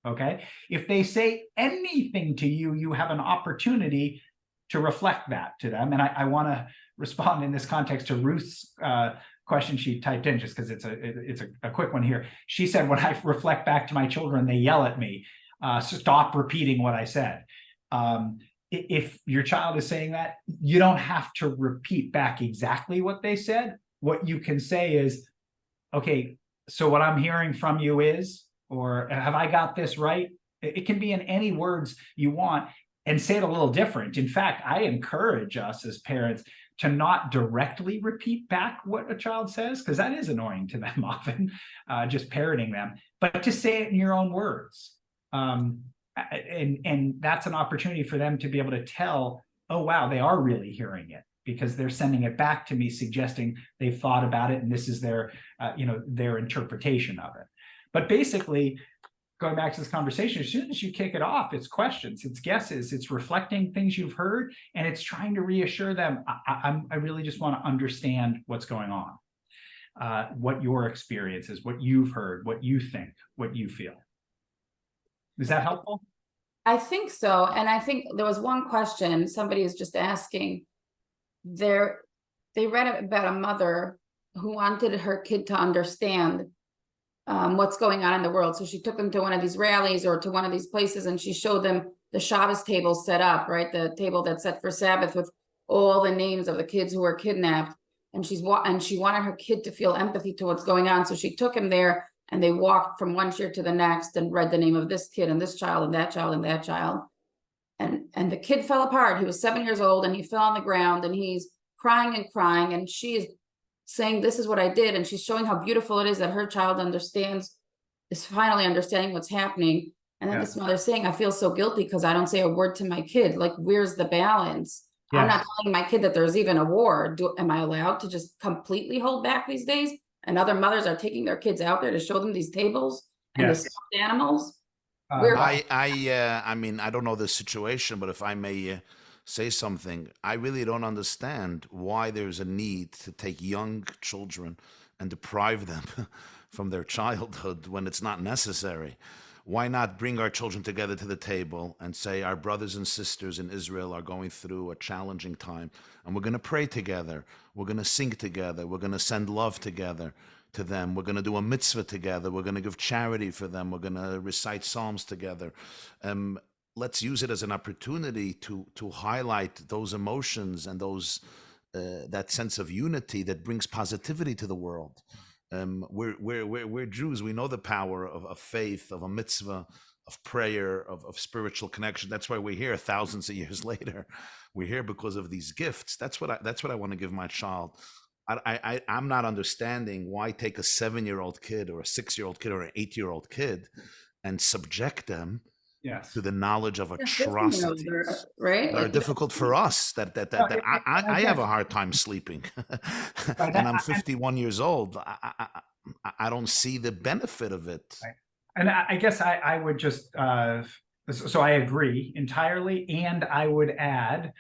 Okay. If they say anything to you, you have an opportunity to reflect that to them. And I want to respond in this context to Ruth's question she typed in, just because it's a quick one here. She said, when I reflect back to my children, they yell at me, stop repeating what I said. If your child is saying that, you don't have to repeat back exactly what they said. What you can say is, okay, so what I'm hearing from you is, or have I got this right? It can be in any words you want, and say it a little different. In fact, I encourage us as parents to not directly repeat back what a child says, because that is annoying to them often, just parroting them, but to say it in your own words. And that's an opportunity for them to be able to tell, oh, wow, they are really hearing it, because they're sending it back to me, suggesting they've thought about it, and this is their interpretation of it. But basically, going back to this conversation, as soon as you kick it off, it's questions, it's guesses, it's reflecting things you've heard, and it's trying to reassure them, I really just want to understand what's going on. what your experience is, what you've heard, what you think, what you feel. Is that helpful? I think so. And I think there was one question somebody is just asking. They read about a mother who wanted her kid to understand what's going on in the world. So she took them to one of these rallies or to one of these places, and she showed them the Shabbos table set up, right? The table that's set for Sabbath with all the names of the kids who were kidnapped. And she wanted her kid to feel empathy to what's going on. So she took him there, and they walked from one chair to the next and read the name of this kid and this child and that child and that child. And the kid fell apart. He was 7 years old, and he fell on the ground, and he's crying and crying. And she is saying, this is what I did. And she's showing how beautiful it is that her child is finally understanding what's happening. And then this mother saying, I feel so guilty because I don't say a word to my kid. Like, where's the balance? I'm not telling my kid that there's even a war. Am I allowed to just completely hold back these days? And other mothers are taking their kids out there to show them these tables and the stuffed animals. I mean, I don't know the situation, but if I may say something, I really don't understand why there's a need to take young children and deprive them from their childhood when it's not necessary. Why not bring our children together to the table and say our brothers and sisters in Israel are going through a challenging time, and we're going to pray together, we're going to sing together, we're going to send love together to them, we're going to do a mitzvah together, we're going to give charity for them, we're going to recite psalms together. Let's use it as an opportunity to highlight those emotions and those that sense of unity that brings positivity to the world. We're Jews. We know the power of faith, of a mitzvah, of prayer, of spiritual connection. That's why we're here thousands of years later. We're here because of these gifts. That's what I want to give my child. I'm not understanding why take a 7-year-old kid or a 6-year-old kid or an 8-year-old kid and subject them to the knowledge of atrocities, right? That are difficult for us. That I have a hard time sleeping, and I'm 51 years old. I don't see the benefit of it. And I guess I would just so I agree entirely, and I would add,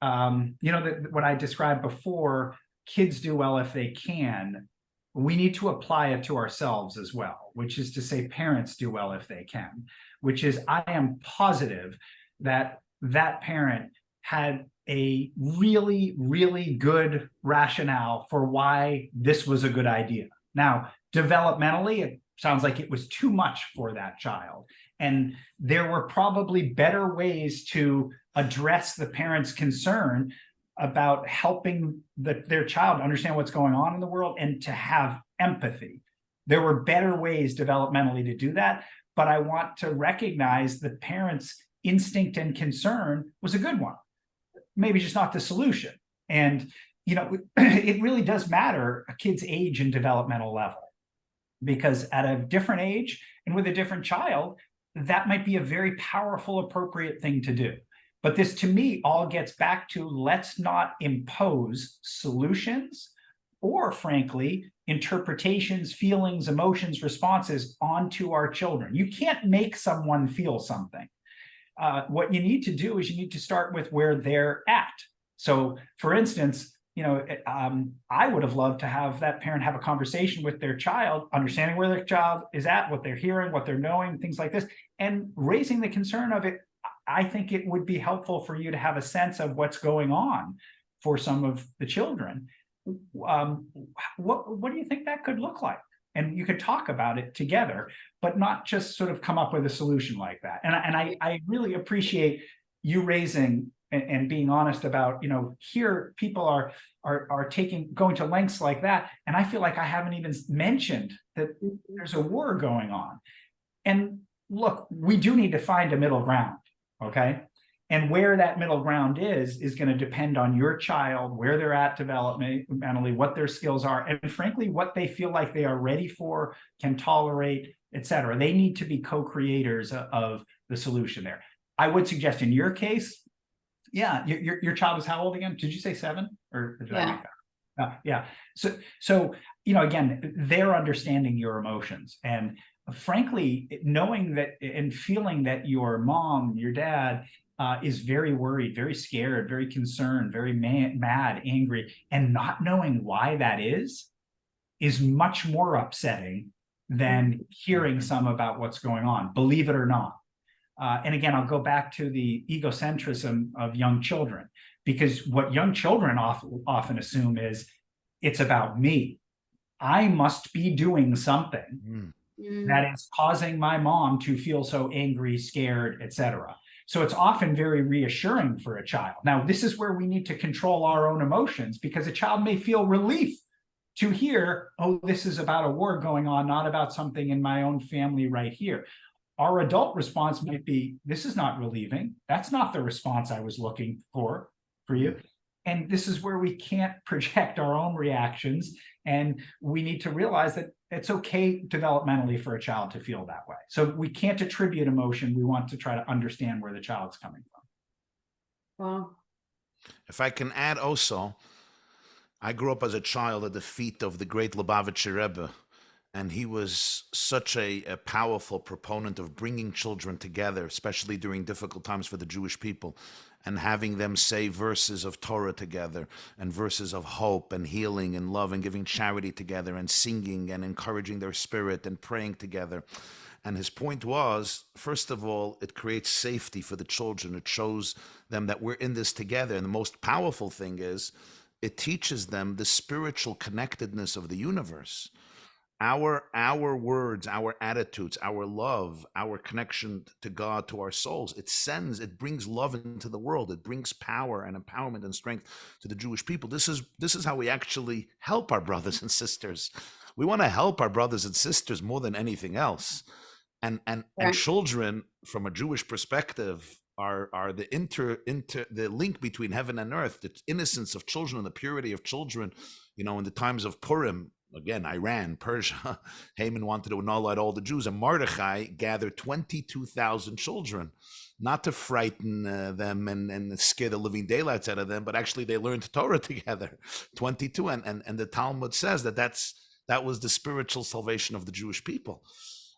that what I described before, kids do well if they can. We need to apply it to ourselves as well, which is to say parents do well if they can, which is I am positive that that parent had a really, really good rationale for why this was a good idea. Now, developmentally, it sounds like it was too much for that child. And there were probably better ways to address the parent's concern about helping their child understand what's going on in the world and to have empathy. There were better ways developmentally to do that, but I want to recognize the parent's instinct and concern was a good one, maybe just not the solution. And, it really does matter a kid's age and developmental level, because at a different age and with a different child, that might be a very powerful, appropriate thing to do. But this, to me, all gets back to let's not impose solutions or, frankly, interpretations, feelings, emotions, responses onto our children. You can't make someone feel something. What you need to do is you need to start with where they're at. So, for instance, I would have loved to have that parent have a conversation with their child, understanding where their child is at, what they're hearing, what they're knowing, things like this, and raising the concern of it. I think it would be helpful for you to have a sense of what's going on for some of the children. What do you think that could look like? And you could talk about it together, but not just sort of come up with a solution like that. And I really appreciate you raising and being honest about, here people are going to lengths like that. And I feel like I haven't even mentioned that there's a war going on. And look, we do need to find a middle ground. Okay. And where that middle ground is going to depend on your child, where they're at developmentally, what their skills are, and frankly, what they feel like they are ready for, can tolerate, et cetera. They need to be co-creators of the solution there. I would suggest in your case, your child is how old again? Did you say 7? Or did I make that? Yeah. So, again, they're understanding your emotions. And frankly, knowing that and feeling that your mom, your dad is very worried, very scared, very concerned, very mad, angry, and not knowing why that is, is much more upsetting than hearing some about what's going on, believe it or not. And again, I'll go back to the egocentrism of young children, because what young children often assume is it's about me. I must be doing something that is causing my mom to feel so angry, scared, etc. So it's often very reassuring for a child. Now, this is where we need to control our own emotions, because a child may feel relief to hear, oh, this is about a war going on, not about something in my own family right here. Our adult response might be, this is not relieving. That's not the response I was looking for you. And this is where we can't project our own reactions. And we need to realize that it's okay developmentally for a child to feel that way. So we can't attribute emotion. We want to try to understand where the child's coming from. Wow. If I can add also, I grew up as a child at the feet of the great Lubavitcher Rebbe, and he was such a powerful proponent of bringing children together, especially during difficult times for the Jewish people, and having them say verses of Torah together, and verses of hope and healing and love, and giving charity together, and singing and encouraging their spirit and praying together. And his point was, first of all, it creates safety for the children. It shows them that we're in this together. And the most powerful thing is, it teaches them the spiritual connectedness of the universe. Our words, our attitudes, our love, our connection to God, to our souls, it brings love into the world. It brings power and empowerment and strength to the Jewish people. This is how we actually help our brothers and sisters. We want to help our brothers and sisters more than anything else. And children, from a Jewish perspective, are the link between heaven and earth, the innocence of children and the purity of children. You know, in the times of Purim, again, Iran, Persia, Haman wanted to annihilate all the Jews, and Mordechai gathered 22,000 children, not to frighten them and scare the living daylights out of them, but actually they learned Torah together, 22. And the Talmud says that was the spiritual salvation of the Jewish people.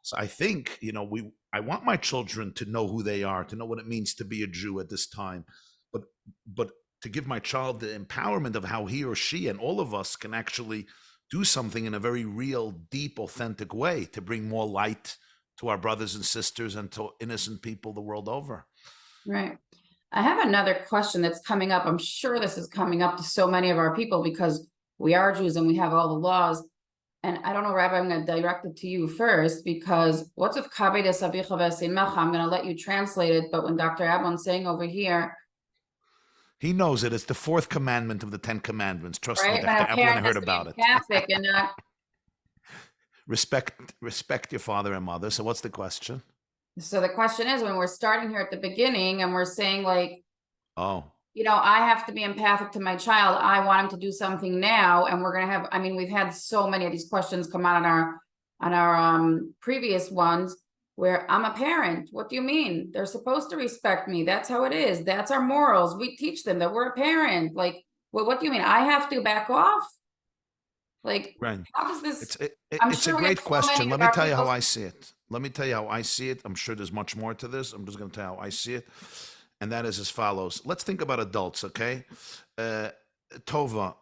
So I think, you know, I want my children to know who they are, to know what it means to be a Jew at this time, but to give my child the empowerment of how he or she and all of us can actually do something in a very real, deep, authentic way to bring more light to our brothers and sisters and to innocent people the world over. Right. I have another question that's coming up. I'm sure this is coming up to so many of our people because we are Jews and we have all the laws. And I don't know, Rabbi, I'm going to direct it to you first, because what's with Kabed es avicha v'es imecha? I'm going to let you translate it. But when Dr. Ablon's saying over here, he knows it. It's the fourth commandment of the 10 Commandments. Trust me, Dr. Ablon heard about it. Catholic and not respect your father and mother. So what's the question? So the question is, when we're starting here at the beginning and we're saying like, oh, you know, I have to be empathic to my child. I want him to do something now. And we're going to have, I mean, we've had so many of these questions come out on our previous ones where I'm a parent. What do you mean? They're supposed to respect me. That's how it is. That's our morals. We teach them that we're a parent. Like, well, what do you mean? I have to back off? Like, right. How does this? It's a great question. Let me tell you how I see it. I'm sure there's much more to this. I'm just going to tell you how I see it. And that is as follows. Let's think about adults, okay? Tova,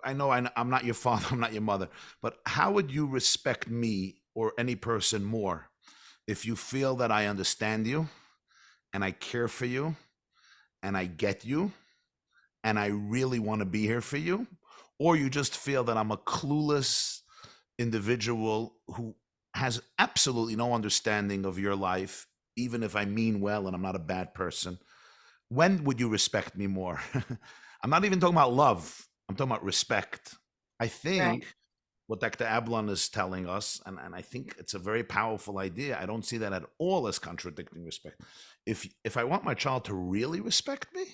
I know I'm not your father, I'm not your mother, but how would you respect me or any person more if you feel that I understand you and I care for you and I get you and I really want to be here for you? Or you just feel that I'm a clueless individual who has absolutely no understanding of your life, even if I mean well and I'm not a bad person? When would you respect me more? I'm not even talking about love. I'm talking about respect. I think what Dr. Ablon is telling us, and I think it's a very powerful idea. I don't see that at all as contradicting respect. If I want my child to really respect me,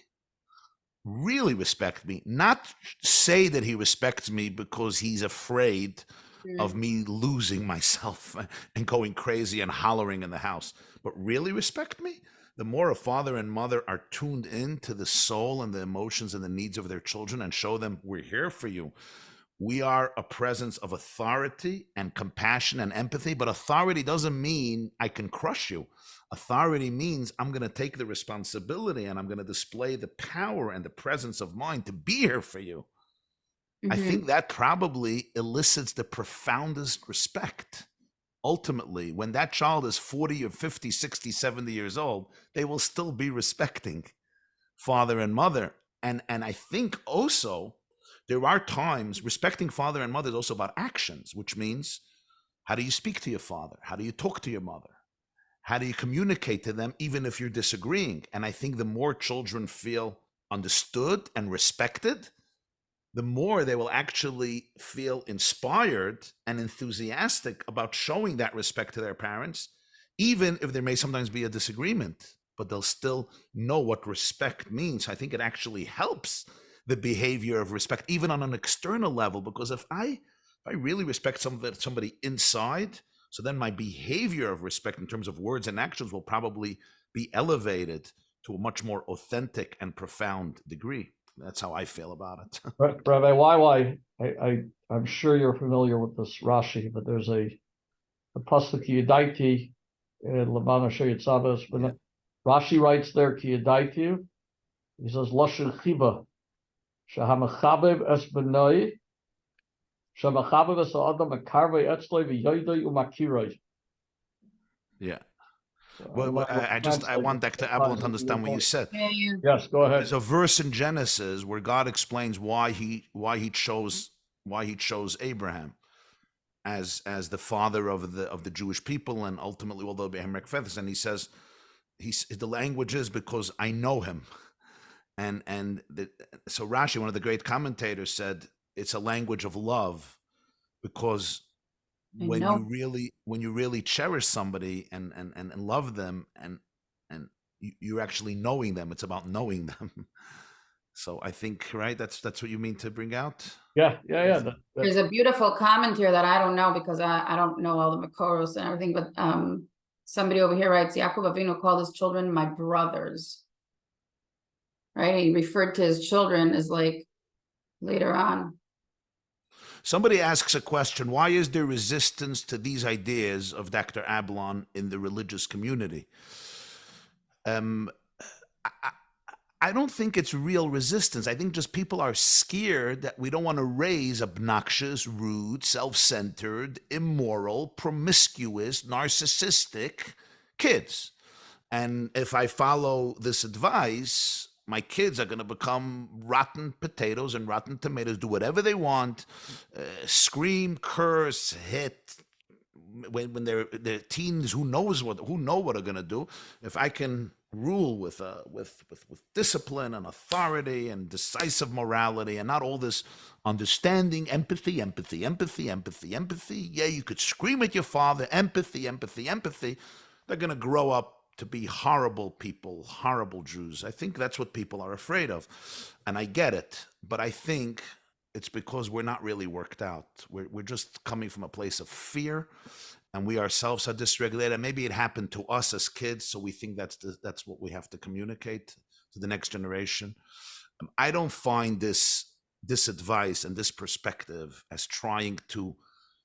not say that he respects me because he's afraid of me losing myself and going crazy and hollering in the house, but really respect me, the more a father and mother are tuned into the soul and the emotions and the needs of their children and show them we're here for you. We are a presence of authority and compassion and empathy, but authority doesn't mean I can crush you. Authority means I'm going to take the responsibility and I'm going to display the power and the presence of mind to be here for you. I think that probably elicits the profoundest respect. Ultimately, when that child is 40 or 50, 60, 70 years old, they will still be respecting father and mother. And I think also there are times respecting father and mother is also about actions, which means how do you speak to your father? How do you talk to your mother? How do you communicate to them, even if you're disagreeing? And I think the more children feel understood and respected, the more they will actually feel inspired and enthusiastic about showing that respect to their parents, even if there may sometimes be a disagreement, but they'll still know what respect means. I think it actually helps the behavior of respect, even on an external level, because if I really respect somebody inside, so then my behavior of respect in terms of words and actions will probably be elevated to a much more authentic and profound degree. That's how I feel about it. Rabbi YY, I'm sure you're familiar with this Rashi, but there's a pasuk Yadaiti in Labana Sheyitzabas. Yeah. Rashi writes there Yadaiti. He says Lashon Chiba Shahamachabib Es Benoi Shamachabib Es Adam Akarvei Etzloi VYoidoi Umakiroi. Yeah. Well, I want Dr. Ablon to understand what you said. Yes, go ahead. There's a verse in Genesis where God explains why he chose Abraham as the father of the Jewish people, and ultimately, although Abraham feathers, and he says, the language is because I know him, so Rashi, one of the great commentators, said it's a language of love, because when you really cherish somebody and love them and you're actually knowing them, it's about knowing them. So I think, right, that's what you mean to bring out. Yeah. There's a beautiful comment here that I don't know, because I don't know all the Makoros and everything, but somebody over here writes, Yaakov Avinu called his children my brothers. Right? He referred to his children as like later on. Somebody asks a question: why is there resistance to these ideas of Dr. Ablon in the religious community? I don't think it's real resistance. I think just people are scared that we don't want to raise obnoxious, rude, self-centered, immoral, promiscuous, narcissistic kids. And if I follow this advice, my kids are going to become rotten potatoes and rotten tomatoes, do whatever they want, scream, curse, hit. When they're teens, who know what they're going to do. If I can rule with discipline and authority and decisive morality, and not all this understanding, empathy. Yeah, you could scream at your father, empathy. They're going to grow up to be horrible people, horrible Jews. I think that's what people are afraid of. And I get it, but I think it's because we're not really worked out. We're just coming from a place of fear, and we ourselves are dysregulated. Maybe it happened to us as kids, so we think that's what we have to communicate to the next generation. I don't find this advice and this perspective as trying to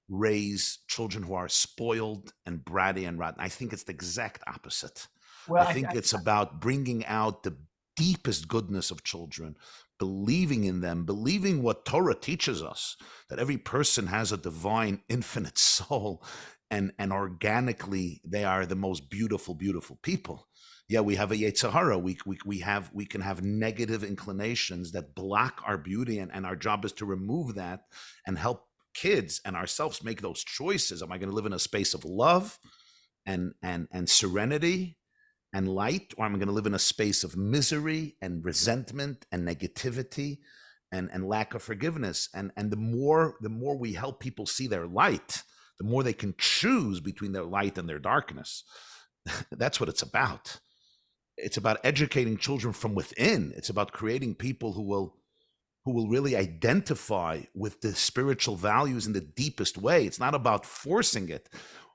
raise children who are spoiled and bratty and rotten. I think it's the exact opposite. Well, I think it's about bringing out the deepest goodness of children, believing in them, believing what Torah teaches us, that every person has a divine, infinite soul, and organically they are the most beautiful, beautiful people. Yeah, we have a Yetzer Hara. We can have negative inclinations that block our beauty, and our job is to remove that and help kids and ourselves make those choices. Am I going to live in a space of love and serenity and light, or am I going to live in a space of misery and resentment and negativity and lack of forgiveness? And the more we help people see their light, the more they can choose between their light and their darkness. That's what it's about. It's about educating children from within. It's about creating people who will really identify with the spiritual values in the deepest way. It's not about forcing it.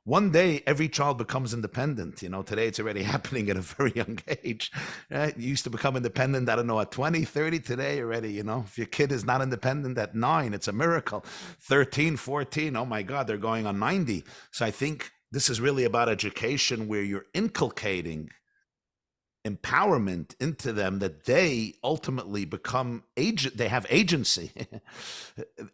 One day, every child becomes independent. Today it's already happening at a very young age. Right? You used to become independent, I don't know, at 20, 30. Today already, if your kid is not independent at 9, it's a miracle. 13, 14, oh my God, they're going on 90. So I think this is really about education, where you're inculcating empowerment into them that they ultimately become they have agency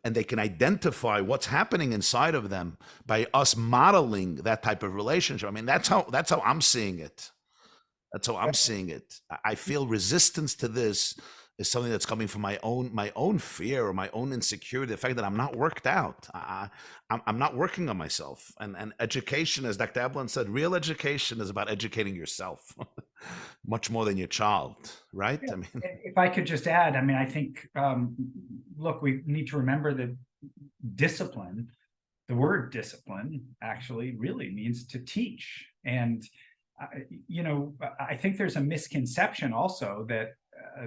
and they can identify what's happening inside of them by us modeling that type of relationship. I mean, that's how I'm seeing it. That's how I'm seeing it. I feel resistance to this is something that's coming from my own fear or my own insecurity, the fact that I'm not worked out. I'm not working on myself. And education, as Dr. Ablon said, real education is about educating yourself much more than your child, right? Yeah. I mean, if I could just add, I mean, I think, look, we need to remember that discipline, the word discipline actually really means to teach. And, you know, I think there's a misconception also that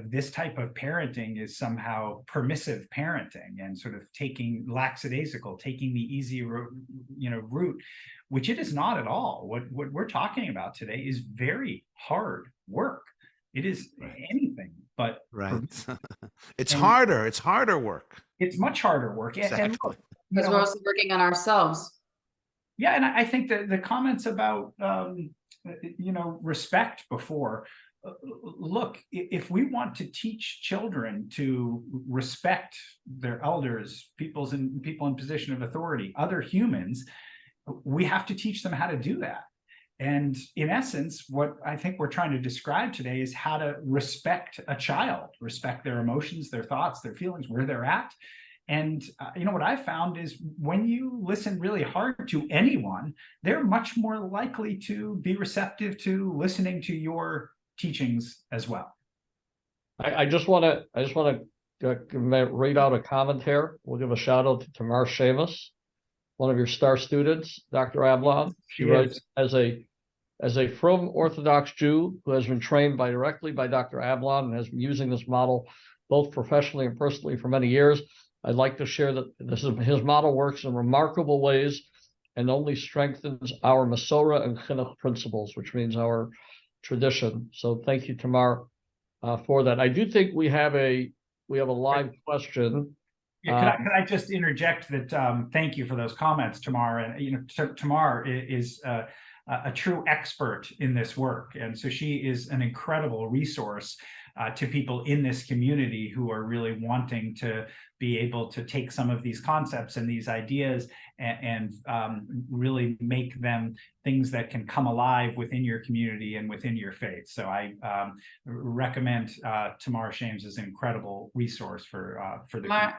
this type of parenting is somehow permissive parenting and sort of taking lackadaisical, taking the easy route, which it is not at all. What we're talking about today is very hard work. It is anything but right. It's harder work. It's much harder work. Exactly. Because we're also working on ourselves. Yeah, and I think that the comments about respect before. Look, if we want to teach children to respect their elders, people in position of authority, other humans, we have to teach them how to do that. And in essence, what I think we're trying to describe today is how to respect a child, respect their emotions, their thoughts, their feelings, where they're at. And what I found is when you listen really hard to anyone, they're much more likely to be receptive to listening to your teachings as well. I just want to read out a comment here. We'll give a shout out to Tamar Sheamus, one of your star students, Dr. Ablon. She writes, as a frum Orthodox Jew who has been trained directly by Dr. Ablon and has been using this model both professionally and personally for many years, I'd like to share that his model works in remarkable ways and only strengthens our Masorah and Chinuch principles, which means our tradition. So thank you, Tamar, for that. I do think we have a live question. Yeah, could I just interject that? Thank you for those comments, Tamar. And Tamar is a true expert in this work, and so she is an incredible resource to people in this community who are really wanting to be able to take some of these concepts and these ideas and really make them things that can come alive within your community and within your faith. So I recommend Tamar Shames as an incredible resource for the community.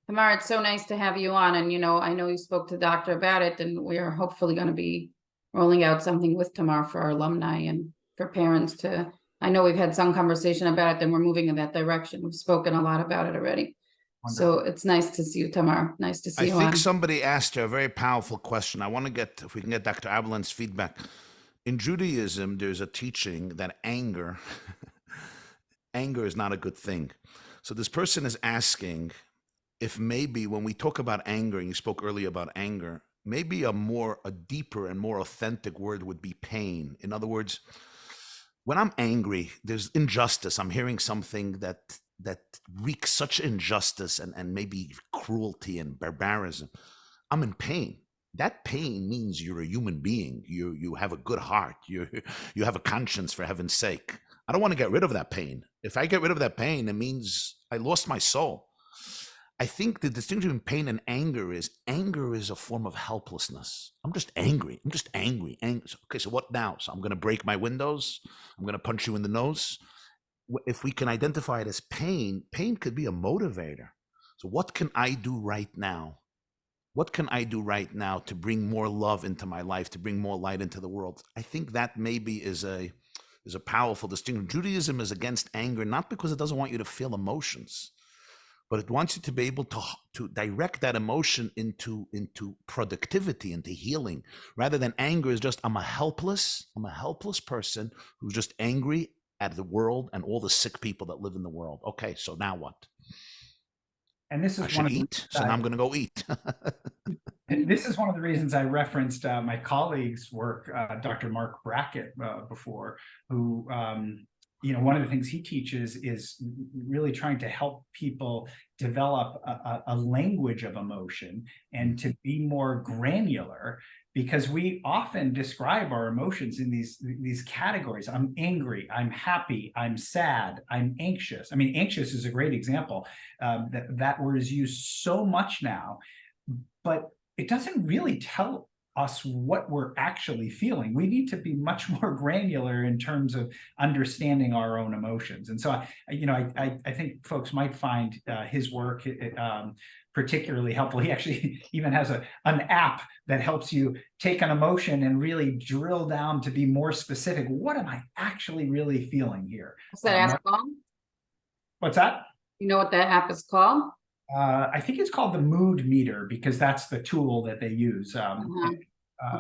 Tamar, it's so nice to have you on. And, I know you spoke to Doctor about it, and we are hopefully going to be rolling out something with Tamar for our alumni and for parents to, I know we've had some conversation about it, and we're moving in that direction. We've spoken a lot about it already. Wonderful. So it's nice to see you, Tamar. Nice to see you. I think somebody asked you a very powerful question. I want to get, if we can get Dr. Ablon's feedback. In Judaism, there's a teaching that anger is not a good thing. So this person is asking if maybe when we talk about anger, and you spoke earlier about anger, maybe a deeper and more authentic word would be pain. In other words, when I'm angry, there's injustice. I'm hearing something that wreaks such injustice and maybe cruelty and barbarism. I'm in pain. That pain means you're a human being. You have a good heart. You have a conscience, for heaven's sake. I don't want to get rid of that pain. If I get rid of that pain, it means I lost my soul. I think the distinction between pain and anger is a form of helplessness. I'm just angry. Okay, so what now? So I'm going to break my windows. I'm going to punch you in the nose. If we can identify it as pain could be a motivator. So what can I do right now? What can I do right now to bring more love into my life, to bring more light into the world? I think that maybe is a powerful distinction. Judaism is against anger, not because it doesn't want you to feel emotions, but it wants you to be able to direct that emotion into productivity, into healing, rather than anger is just, I'm a helpless person who's just angry at the world and all the sick people that live in the world. Okay, so now what? And this is I should eat, so now I'm going to go eat. This is one of the reasons I referenced my colleague's work, Dr. Mark Brackett, before, who, one of the things he teaches is really trying to help people develop a language of emotion and to be more granular because we often describe our emotions in these categories. I'm angry, I'm happy, I'm sad, I'm anxious. I mean, anxious is a great example. That word is used so much now, but it doesn't really tell us what we're actually feeling. We need to be much more granular in terms of understanding our own emotions. And so, I think folks might find his work particularly helpful. He actually even has an app that helps you take an emotion and really drill down to be more specific. What am I actually really feeling here? What's that app called? What's that? You know what that app is called? I think it's called the Mood Meter, because that's the tool that they use.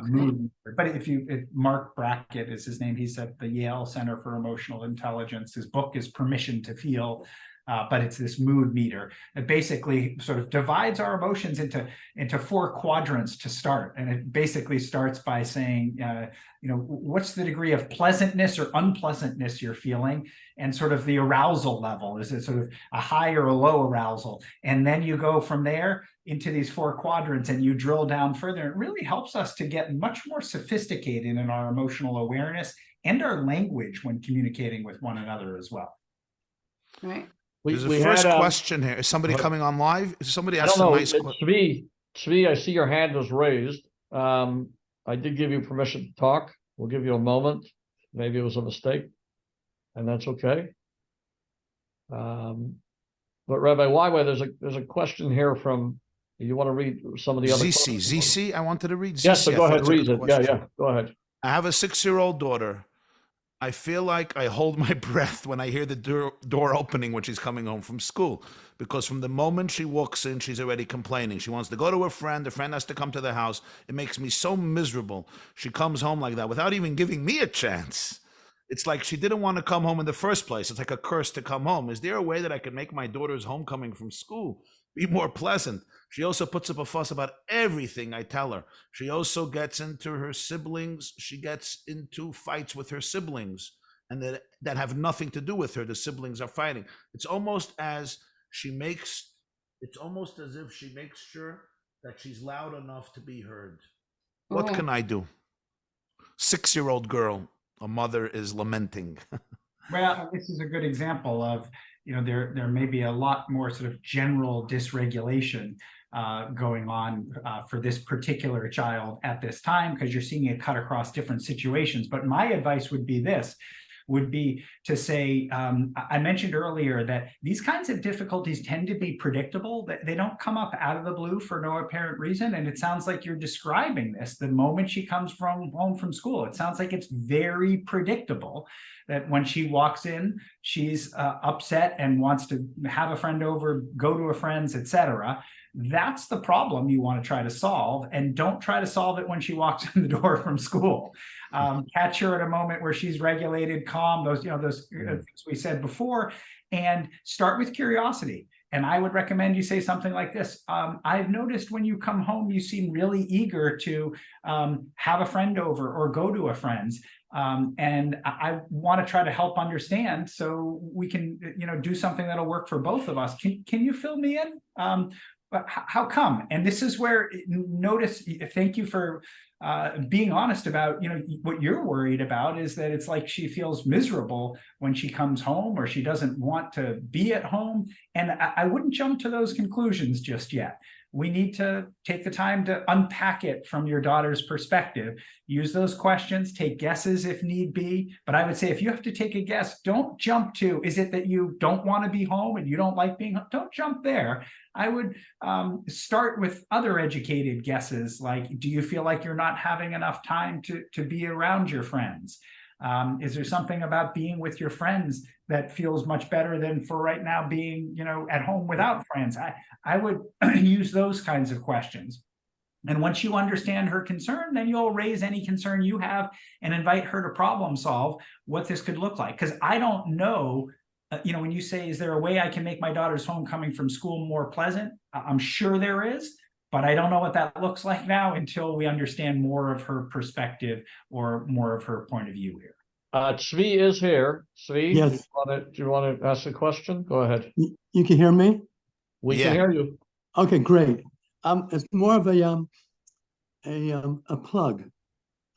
Mood Meter. But if Mark Brackett is his name, he's at the Yale Center for Emotional Intelligence. His book is Permission to Feel. But it's this mood meter. It basically sort of divides our emotions into 4 quadrants to start. And it basically starts by saying, what's the degree of pleasantness or unpleasantness you're feeling? And sort of the arousal level. Is it sort of a high or a low arousal? And then you go from there into these 4 quadrants and you drill down further. It really helps us to get much more sophisticated in our emotional awareness and our language when communicating with one another as well. Right. There's a first question here. Is somebody coming on live? Is somebody asked a nice question? Tzvi, I see your hand is raised. I did give you permission to talk. We'll give you a moment. Maybe it was a mistake, and that's okay. But Rabbi Waiwai, there's a question here from. You want to read some of the other? ZC. I wanted to read. Yes, so go ahead, read it. Yeah. Go ahead. I have a 6-year-old daughter. I feel like I hold my breath when I hear the door opening when she's coming home from school, because from the moment she walks in, she's already complaining. She wants to go to her friend. The friend has to come to the house. It makes me so miserable. She comes home like that without even giving me a chance. It's like she didn't want to come home in the first place. It's like a curse to come home. Is there a way that I can make my daughter's homecoming from school be more pleasant? She also puts up a fuss about everything I tell her. She also gets into her siblings. She gets into fights with her siblings, and that have nothing to do with her. The siblings are fighting. It's almost as if she makes sure that she's loud enough to be heard. What can I do? 6-year-old girl, a mother is lamenting. Well, this is a good example of, there may be a lot more sort of general dysregulation going on for this particular child at this time, because you're seeing it cut across different situations. But my advice would be to say, I mentioned earlier that these kinds of difficulties tend to be predictable. They don't come up out of the blue for no apparent reason. And it sounds like you're describing this the moment she comes home from school. It sounds like it's very predictable that when she walks in, she's upset and wants to have a friend over, go to a friend's, etc. That's the problem you want to try to solve, and don't try to solve it when she walks in the door from school. Catch her at a moment where she's regulated, calm, those things we said before, and start with curiosity. And I would recommend you say something like this. I've noticed when you come home, you seem really eager to have a friend over or go to a friend's. And I want to try to help understand so we can, do something that'll work for both of us. Can you fill me in? But how come? And this is where thank you for being honest about, what you're worried about is that it's like she feels miserable when she comes home, or she doesn't want to be at home. And I wouldn't jump to those conclusions just yet. We need to take the time to unpack it from your daughter's perspective. Use those questions, take guesses if need be. But I would say if you have to take a guess, don't jump to, is it that you don't want to be home and you don't like being home? Don't jump there. I would start with other educated guesses, like, do you feel like you're not having enough time to be around your friends? Is there something about being with your friends that feels much better than for right now being, at home without friends? I would use those kinds of questions. And once you understand her concern, then you'll raise any concern you have and invite her to problem solve what this could look like. Because I don't know, when you say, is there a way I can make my daughter's homecoming from school more pleasant? I'm sure there is. But I don't know what that looks like now until we understand more of her perspective or more of her point of view here. Tzvi is here. Tzvi, yes. Do you want to ask a question? Go ahead. You can hear me? We can hear you. Okay, great. It's more of a a plug.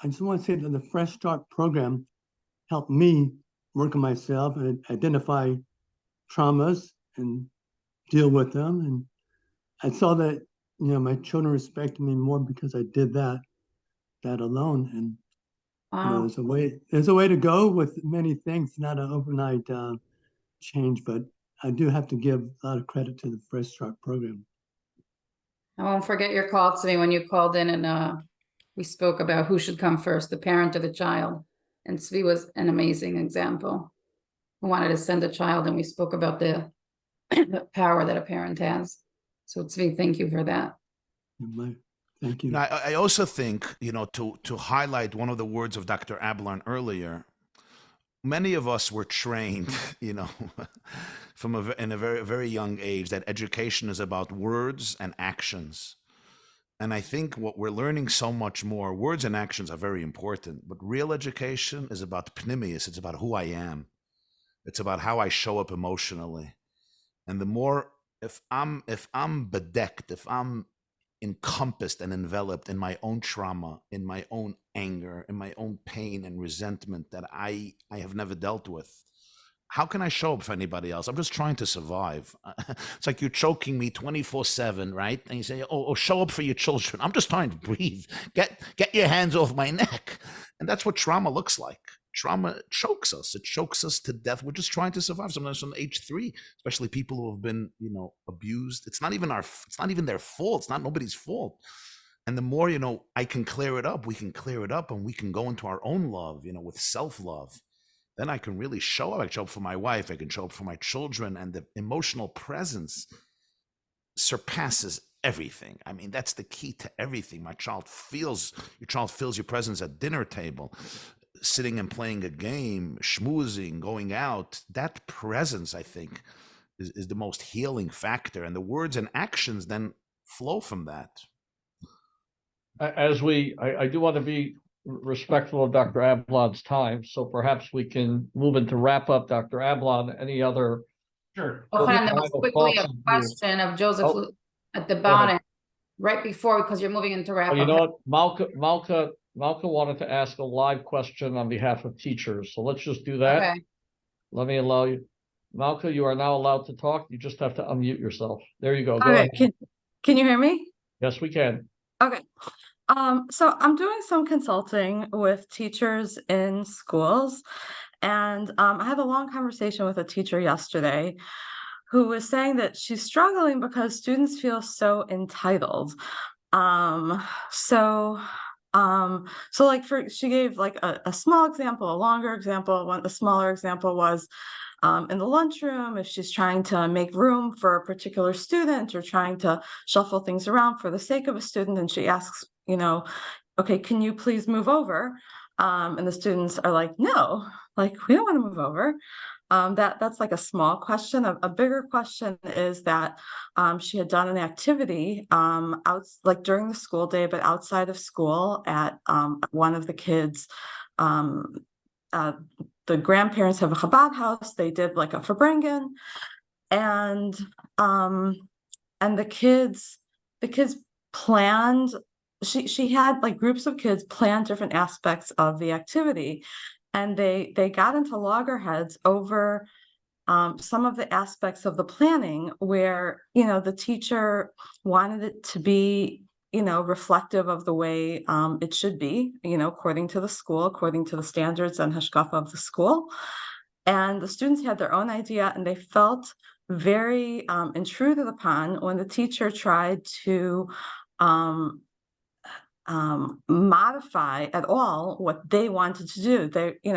I just want to say that the Fresh Start program helped me work on myself and identify traumas and deal with them. And I saw that, my children respected me more because I did that alone. And Wow. there's a way to go with many things, not an overnight change, but I do have to give a lot of credit to the Fresh Start program. I won't forget your call to me when you called in and we spoke about who should come first, the parent or the child. And Tzvi was an amazing example. We wanted to send a child and we spoke about the power that a parent has. So Tzvi, thank you for that. Thank you. I also think, to highlight one of the words of Dr. Ablon earlier, many of us were trained, in a very, very young age, that education is about words and actions. And I think what we're learning so much more, words and actions are very important, but real education is about pnimius. It's about who I am. It's about how I show up emotionally. And the more, if I'm bedecked, if I'm encompassed and enveloped in my own trauma, in my own anger, in my own pain and resentment that I have never dealt with, how can I show up for anybody else? I'm just trying to survive. It's like you're choking me 24/7, right? And you say, oh, show up for your children. I'm just trying to breathe. Get your hands off my neck. And that's what trauma looks like. Trauma chokes us. It chokes us to death. We're just trying to survive. Sometimes from age 3, especially people who have been, abused. It's not even their fault. It's not nobody's fault. And the more, I can clear it up, we can clear it up, and we can go into our own love, with self-love. Then I can really show up. I can show up for my wife. I can show up for my children. And the emotional presence surpasses everything. I mean, that's the key to everything. Your child feels your presence at dinner table, sitting and playing a game, schmoozing, going out. That presence, I think, is the most healing factor. And the words and actions then flow from that. I do want to be respectful of Dr. Ablon's time, so perhaps we can move into wrap up. Dr. Ablon, any other? Sure. Oh, there was quickly a question of Joseph at the bottom, right before, because you're moving into wrap up. You know what, Malka wanted to ask a live question on behalf of teachers, so let's just do that. Okay. Let me allow you. Malka, you are now allowed to talk. You just have to unmute yourself. There you go. Go Okay, ahead. can you hear me? Yes, we can. Okay. So I'm doing some consulting with teachers in schools, and I had a long conversation with a teacher yesterday who was saying that she's struggling because students feel so entitled. So she gave like a small example, a longer example. The smaller example was in the lunchroom, if she's trying to make room for a particular student or trying to shuffle things around for the sake of a student, and she asks, okay, can you please move over? And the students are like, no, like, we don't want to move over. That's like a small question. A bigger question is that she had done an activity like during the school day, but outside of school at one of the kids. The grandparents have a Chabad house. They did like a Farbrengen, and the kids planned. She had like groups of kids plan different aspects of the activity, and they got into loggerheads over some of the aspects of the planning where, the teacher wanted it to be, reflective of the way it should be, according to the school, according to the standards and hashkafa of the school. And the students had their own idea, and they felt very intruded upon when the teacher tried to modify at all what they wanted to do.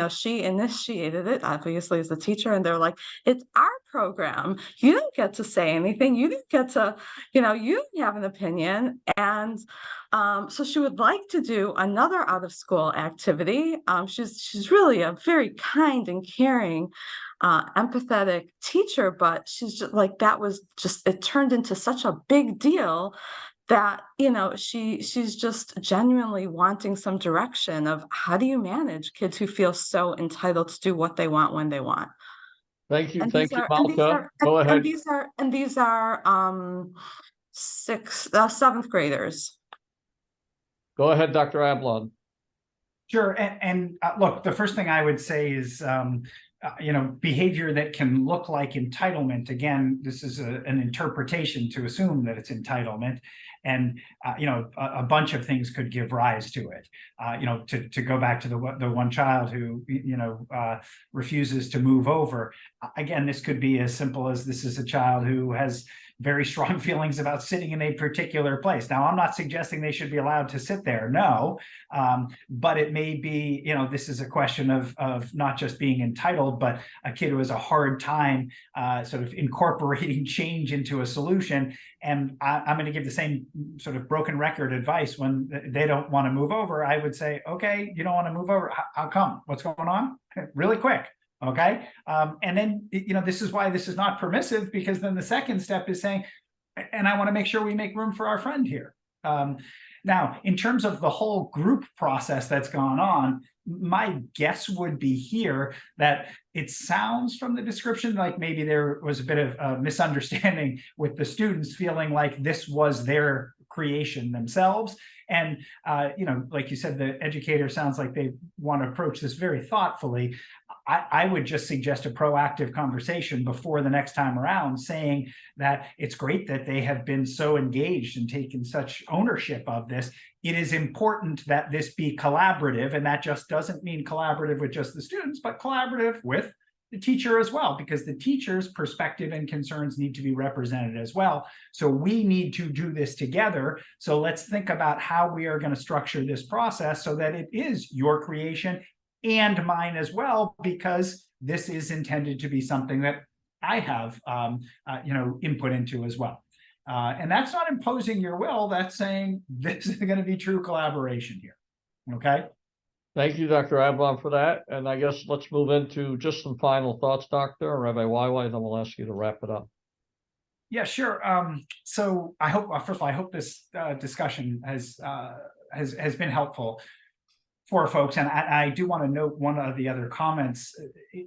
She initiated it, obviously, as the teacher, and they're like, it's our program. You don't get to say anything. You didn't get to, you don't have an opinion. And so she would like to do another out of school activity. She's really a very kind and caring, empathetic teacher, but she's just like, it turned into such a big deal that, she's just genuinely wanting some direction of how do you manage kids who feel so entitled to do what they want when they want. Thank you. And Thank you, Malka. Go ahead. And these are 7th graders. Go ahead, Dr. Ablon. Sure. And look, the first thing I would say is, behavior that can look like entitlement. Again, this is an interpretation to assume that it's entitlement. And, a bunch of things could give rise to it. To go back to the one child who, refuses to move over. Again, this could be as simple as this is a child who has very strong feelings about sitting in a particular place. Now, I'm not suggesting they should be allowed to sit there, no, but it may be, this is a question of not just being entitled, but a kid who has a hard time sort of incorporating change into a solution. And I'm going to give the same sort of broken record advice when they don't want to move over. I would say, okay, you don't want to move over. How come? What's going on? Really quick. Okay. And then, this is why this is not permissive, because then the second step is saying, and I want to make sure we make room for our friend here. Now, in terms of the whole group process that's gone on, my guess would be here that it sounds from the description like maybe there was a bit of a misunderstanding with the students feeling like this was their creation themselves. And, like you said, the educator sounds like they want to approach this very thoughtfully. I would just suggest a proactive conversation before the next time around, saying that it's great that they have been so engaged and taken such ownership of this. It is important that this be collaborative, and that just doesn't mean collaborative with just the students, but collaborative with the teacher as well, because the teacher's perspective and concerns need to be represented as well. So we need to do this together. So let's think about how we are going to structure this process so that it is your creation and mine as well, because this is intended to be something that I have, input into as well. And that's not imposing your will. That's saying this is going to be true collaboration here. Okay. Thank you, Dr. Ablon, for that. And I guess let's move into just some final thoughts, Doctor, or Rabbi YY, then we'll ask you to wrap it up. Yeah, sure. So I hope, first of all, I hope this discussion has been helpful for folks. And I do want to note one of the other comments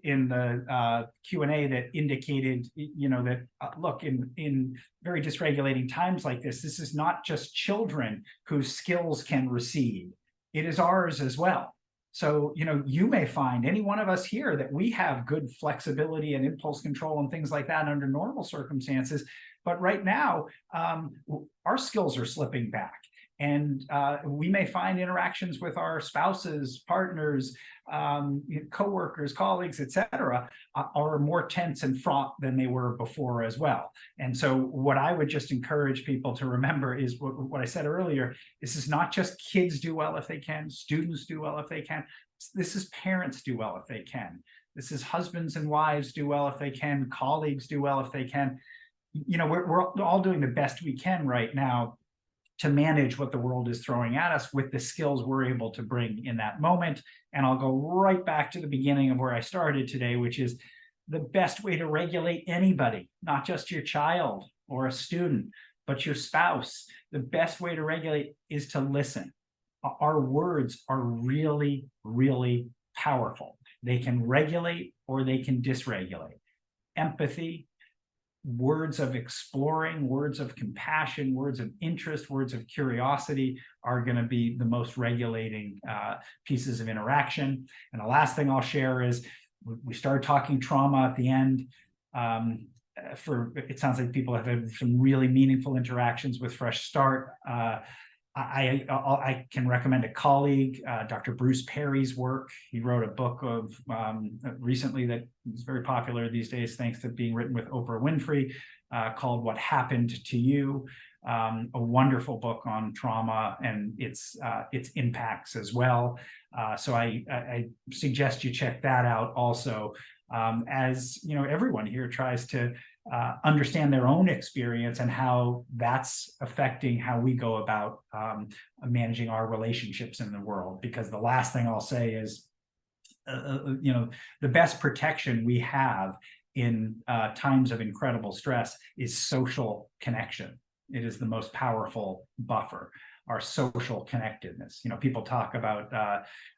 in the Q&A that indicated, that look, in very dysregulating times like this is not just children whose skills can recede. It is ours as well. So, you may find, any one of us here, that we have good flexibility and impulse control and things like that under normal circumstances. But right now, our skills are slipping back. And we may find interactions with our spouses, partners, coworkers, colleagues, etc., are more tense and fraught than they were before as well. And so what I would just encourage people to remember is what I said earlier. This is not just kids do well if they can, students do well if they can. This is parents do well if they can. This is husbands and wives do well if they can, colleagues do well if they can. We're all doing the best we can right now to manage what the world is throwing at us with the skills we're able to bring in that moment. And I'll go right back to the beginning of where I started today, which is the best way to regulate anybody, not just your child or a student, but your spouse. The best way to regulate is to listen. Our words are really, really powerful. They can regulate or they can dysregulate. Empathy, words of exploring, words of compassion, words of interest, words of curiosity are going to be the most regulating pieces of interaction. And the last thing I'll share is we started talking trauma at the end. It sounds like people have had some really meaningful interactions with Fresh Start. I can recommend a colleague, Dr. Bruce Perry's work. He wrote a book of recently that is very popular these days, thanks to being written with Oprah Winfrey, called What Happened to You, a wonderful book on trauma and its impacts as well. So I suggest you check that out also, as everyone here tries to understand their own experience and how that's affecting how we go about managing our relationships in the world. Because the last thing I'll say is, the best protection we have in times of incredible stress is social connection. It is the most powerful buffer. our social connectedness. You know, people talk about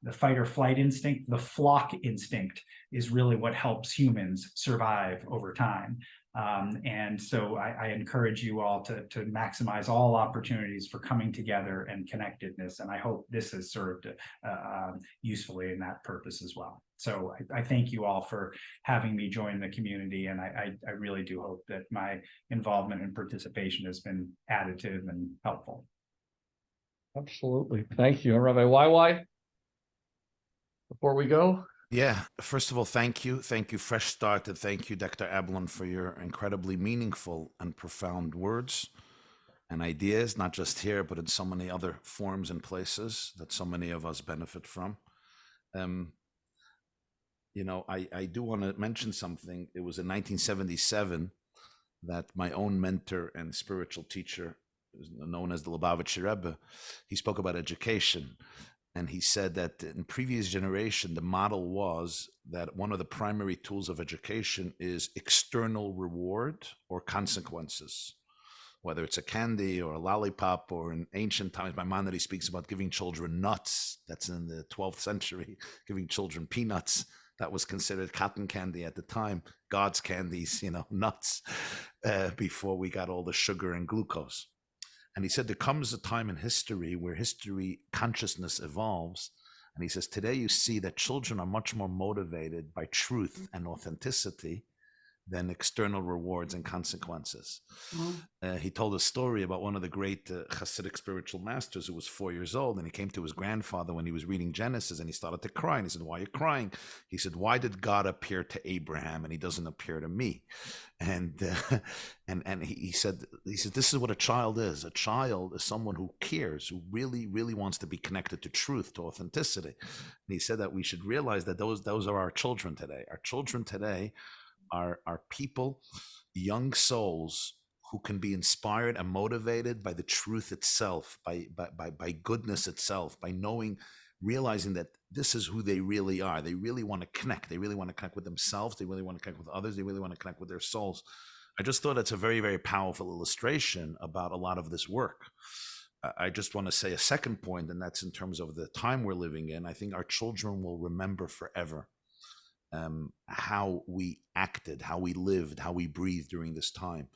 the fight or flight instinct. The flock instinct is really what helps humans survive over time. And so I encourage you all to maximize all opportunities for coming together and connectedness. And I hope this has served usefully in that purpose as well. So I thank you all for having me join the community. And I really do hope that my involvement and participation has been additive and helpful. Absolutely. Thank you. Rabbi YY, before we go. Yeah, first of all, thank you. Thank you, Fresh Start, and thank you, Dr. Ablon, for your incredibly meaningful and profound words and ideas, not just here, but in so many other forms and places that so many of us benefit from. You know, I do want to mention something. It was in 1977 that my own mentor and spiritual teacher, known as the Lubavitcher Rebbe, he spoke about education. And he said that in previous generation, the model was that one of the primary tools of education is external reward or consequences, whether it's a candy or a lollipop, or in ancient times, Maimonides speaks about giving children nuts. That's in the 12th century, giving children peanuts. That was considered cotton candy at the time, God's candies, you know, nuts, before we got all the sugar and glucose. And he said there comes a time in history where history consciousness evolves. And he says, today you see that children are much more motivated by truth and authenticity than external rewards and consequences. He told a story about one of the great Hasidic spiritual masters who was 4 years old, and he came to his grandfather when he was reading Genesis, and he started to cry. And he said, "Why are you crying?" He said, "Why did God appear to Abraham and he doesn't appear to me?" And he said, this is what a child is. A child is someone who cares, who really, really wants to be connected to truth, to authenticity. And he said that we should realize that those are our children today. Our children today are people, young souls who can be inspired and motivated by the truth itself, by goodness itself, by knowing, realizing that this is who they really are. They really want to connect. They really want to connect with themselves. They really want to connect with others. They really want to connect with their souls. I just thought it's a very, very powerful illustration about a lot of this work. I just want to say a second point, and that's in terms of the time we're living in. I think our children will remember forever how we acted, how we lived, how we breathed during this time.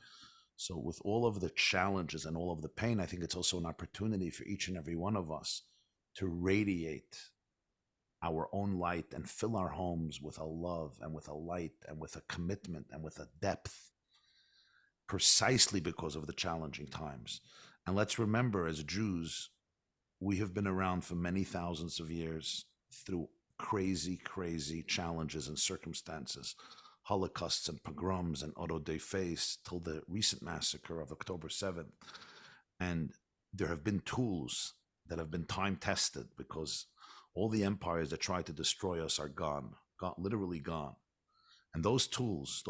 So with all of the challenges and all of the pain, I think it's also an opportunity for each and every one of us to radiate our own light and fill our homes with a love and with a light and with a commitment and with a depth, precisely because of the challenging times. And let's remember, as Jews, we have been around for many thousands of years through crazy, crazy challenges and circumstances, holocausts and pogroms and auto-da-face till the recent massacre of October 7th. And there have been tools that have been time-tested, because all the empires that tried to destroy us are gone, literally gone. And those tools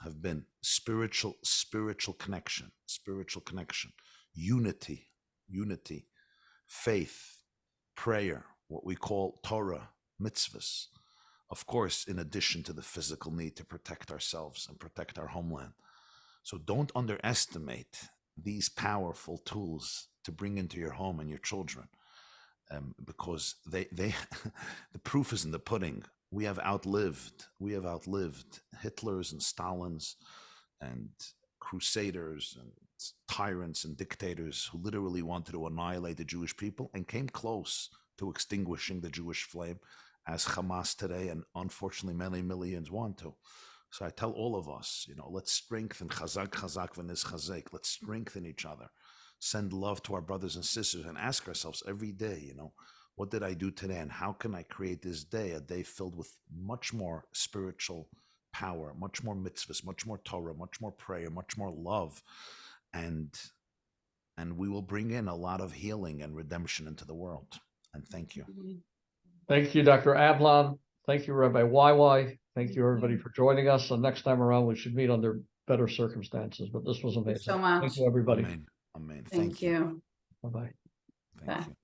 have been spiritual connection, unity, faith, prayer, what we call Torah, mitzvahs, of course, in addition to the physical need to protect ourselves and protect our homeland. So don't underestimate these powerful tools to bring into your home and your children, because they the proof is in the pudding. We have outlived Hitlers and Stalins and crusaders and tyrants and dictators who literally wanted to annihilate the Jewish people and came close to extinguishing the Jewish flame, as Hamas today, and unfortunately many millions want to. So I tell all of us, let's strengthen chazak v'nis chazek. Let's strengthen each other, send love to our brothers and sisters, and ask ourselves every day, what did I do today, and how can I create this day a day filled with much more spiritual power, much more mitzvahs, much more Torah, much more prayer, much more love, and we will bring in a lot of healing and redemption into the world. And thank you. Thank you, Dr. Ablon. Thank you, Rabbi YY. Thank you, everybody, for joining us. And next time around, we should meet under better circumstances. But this was amazing. Thank you so much. Thank you, everybody. Amen. Thank you. Bye-bye. Thank you.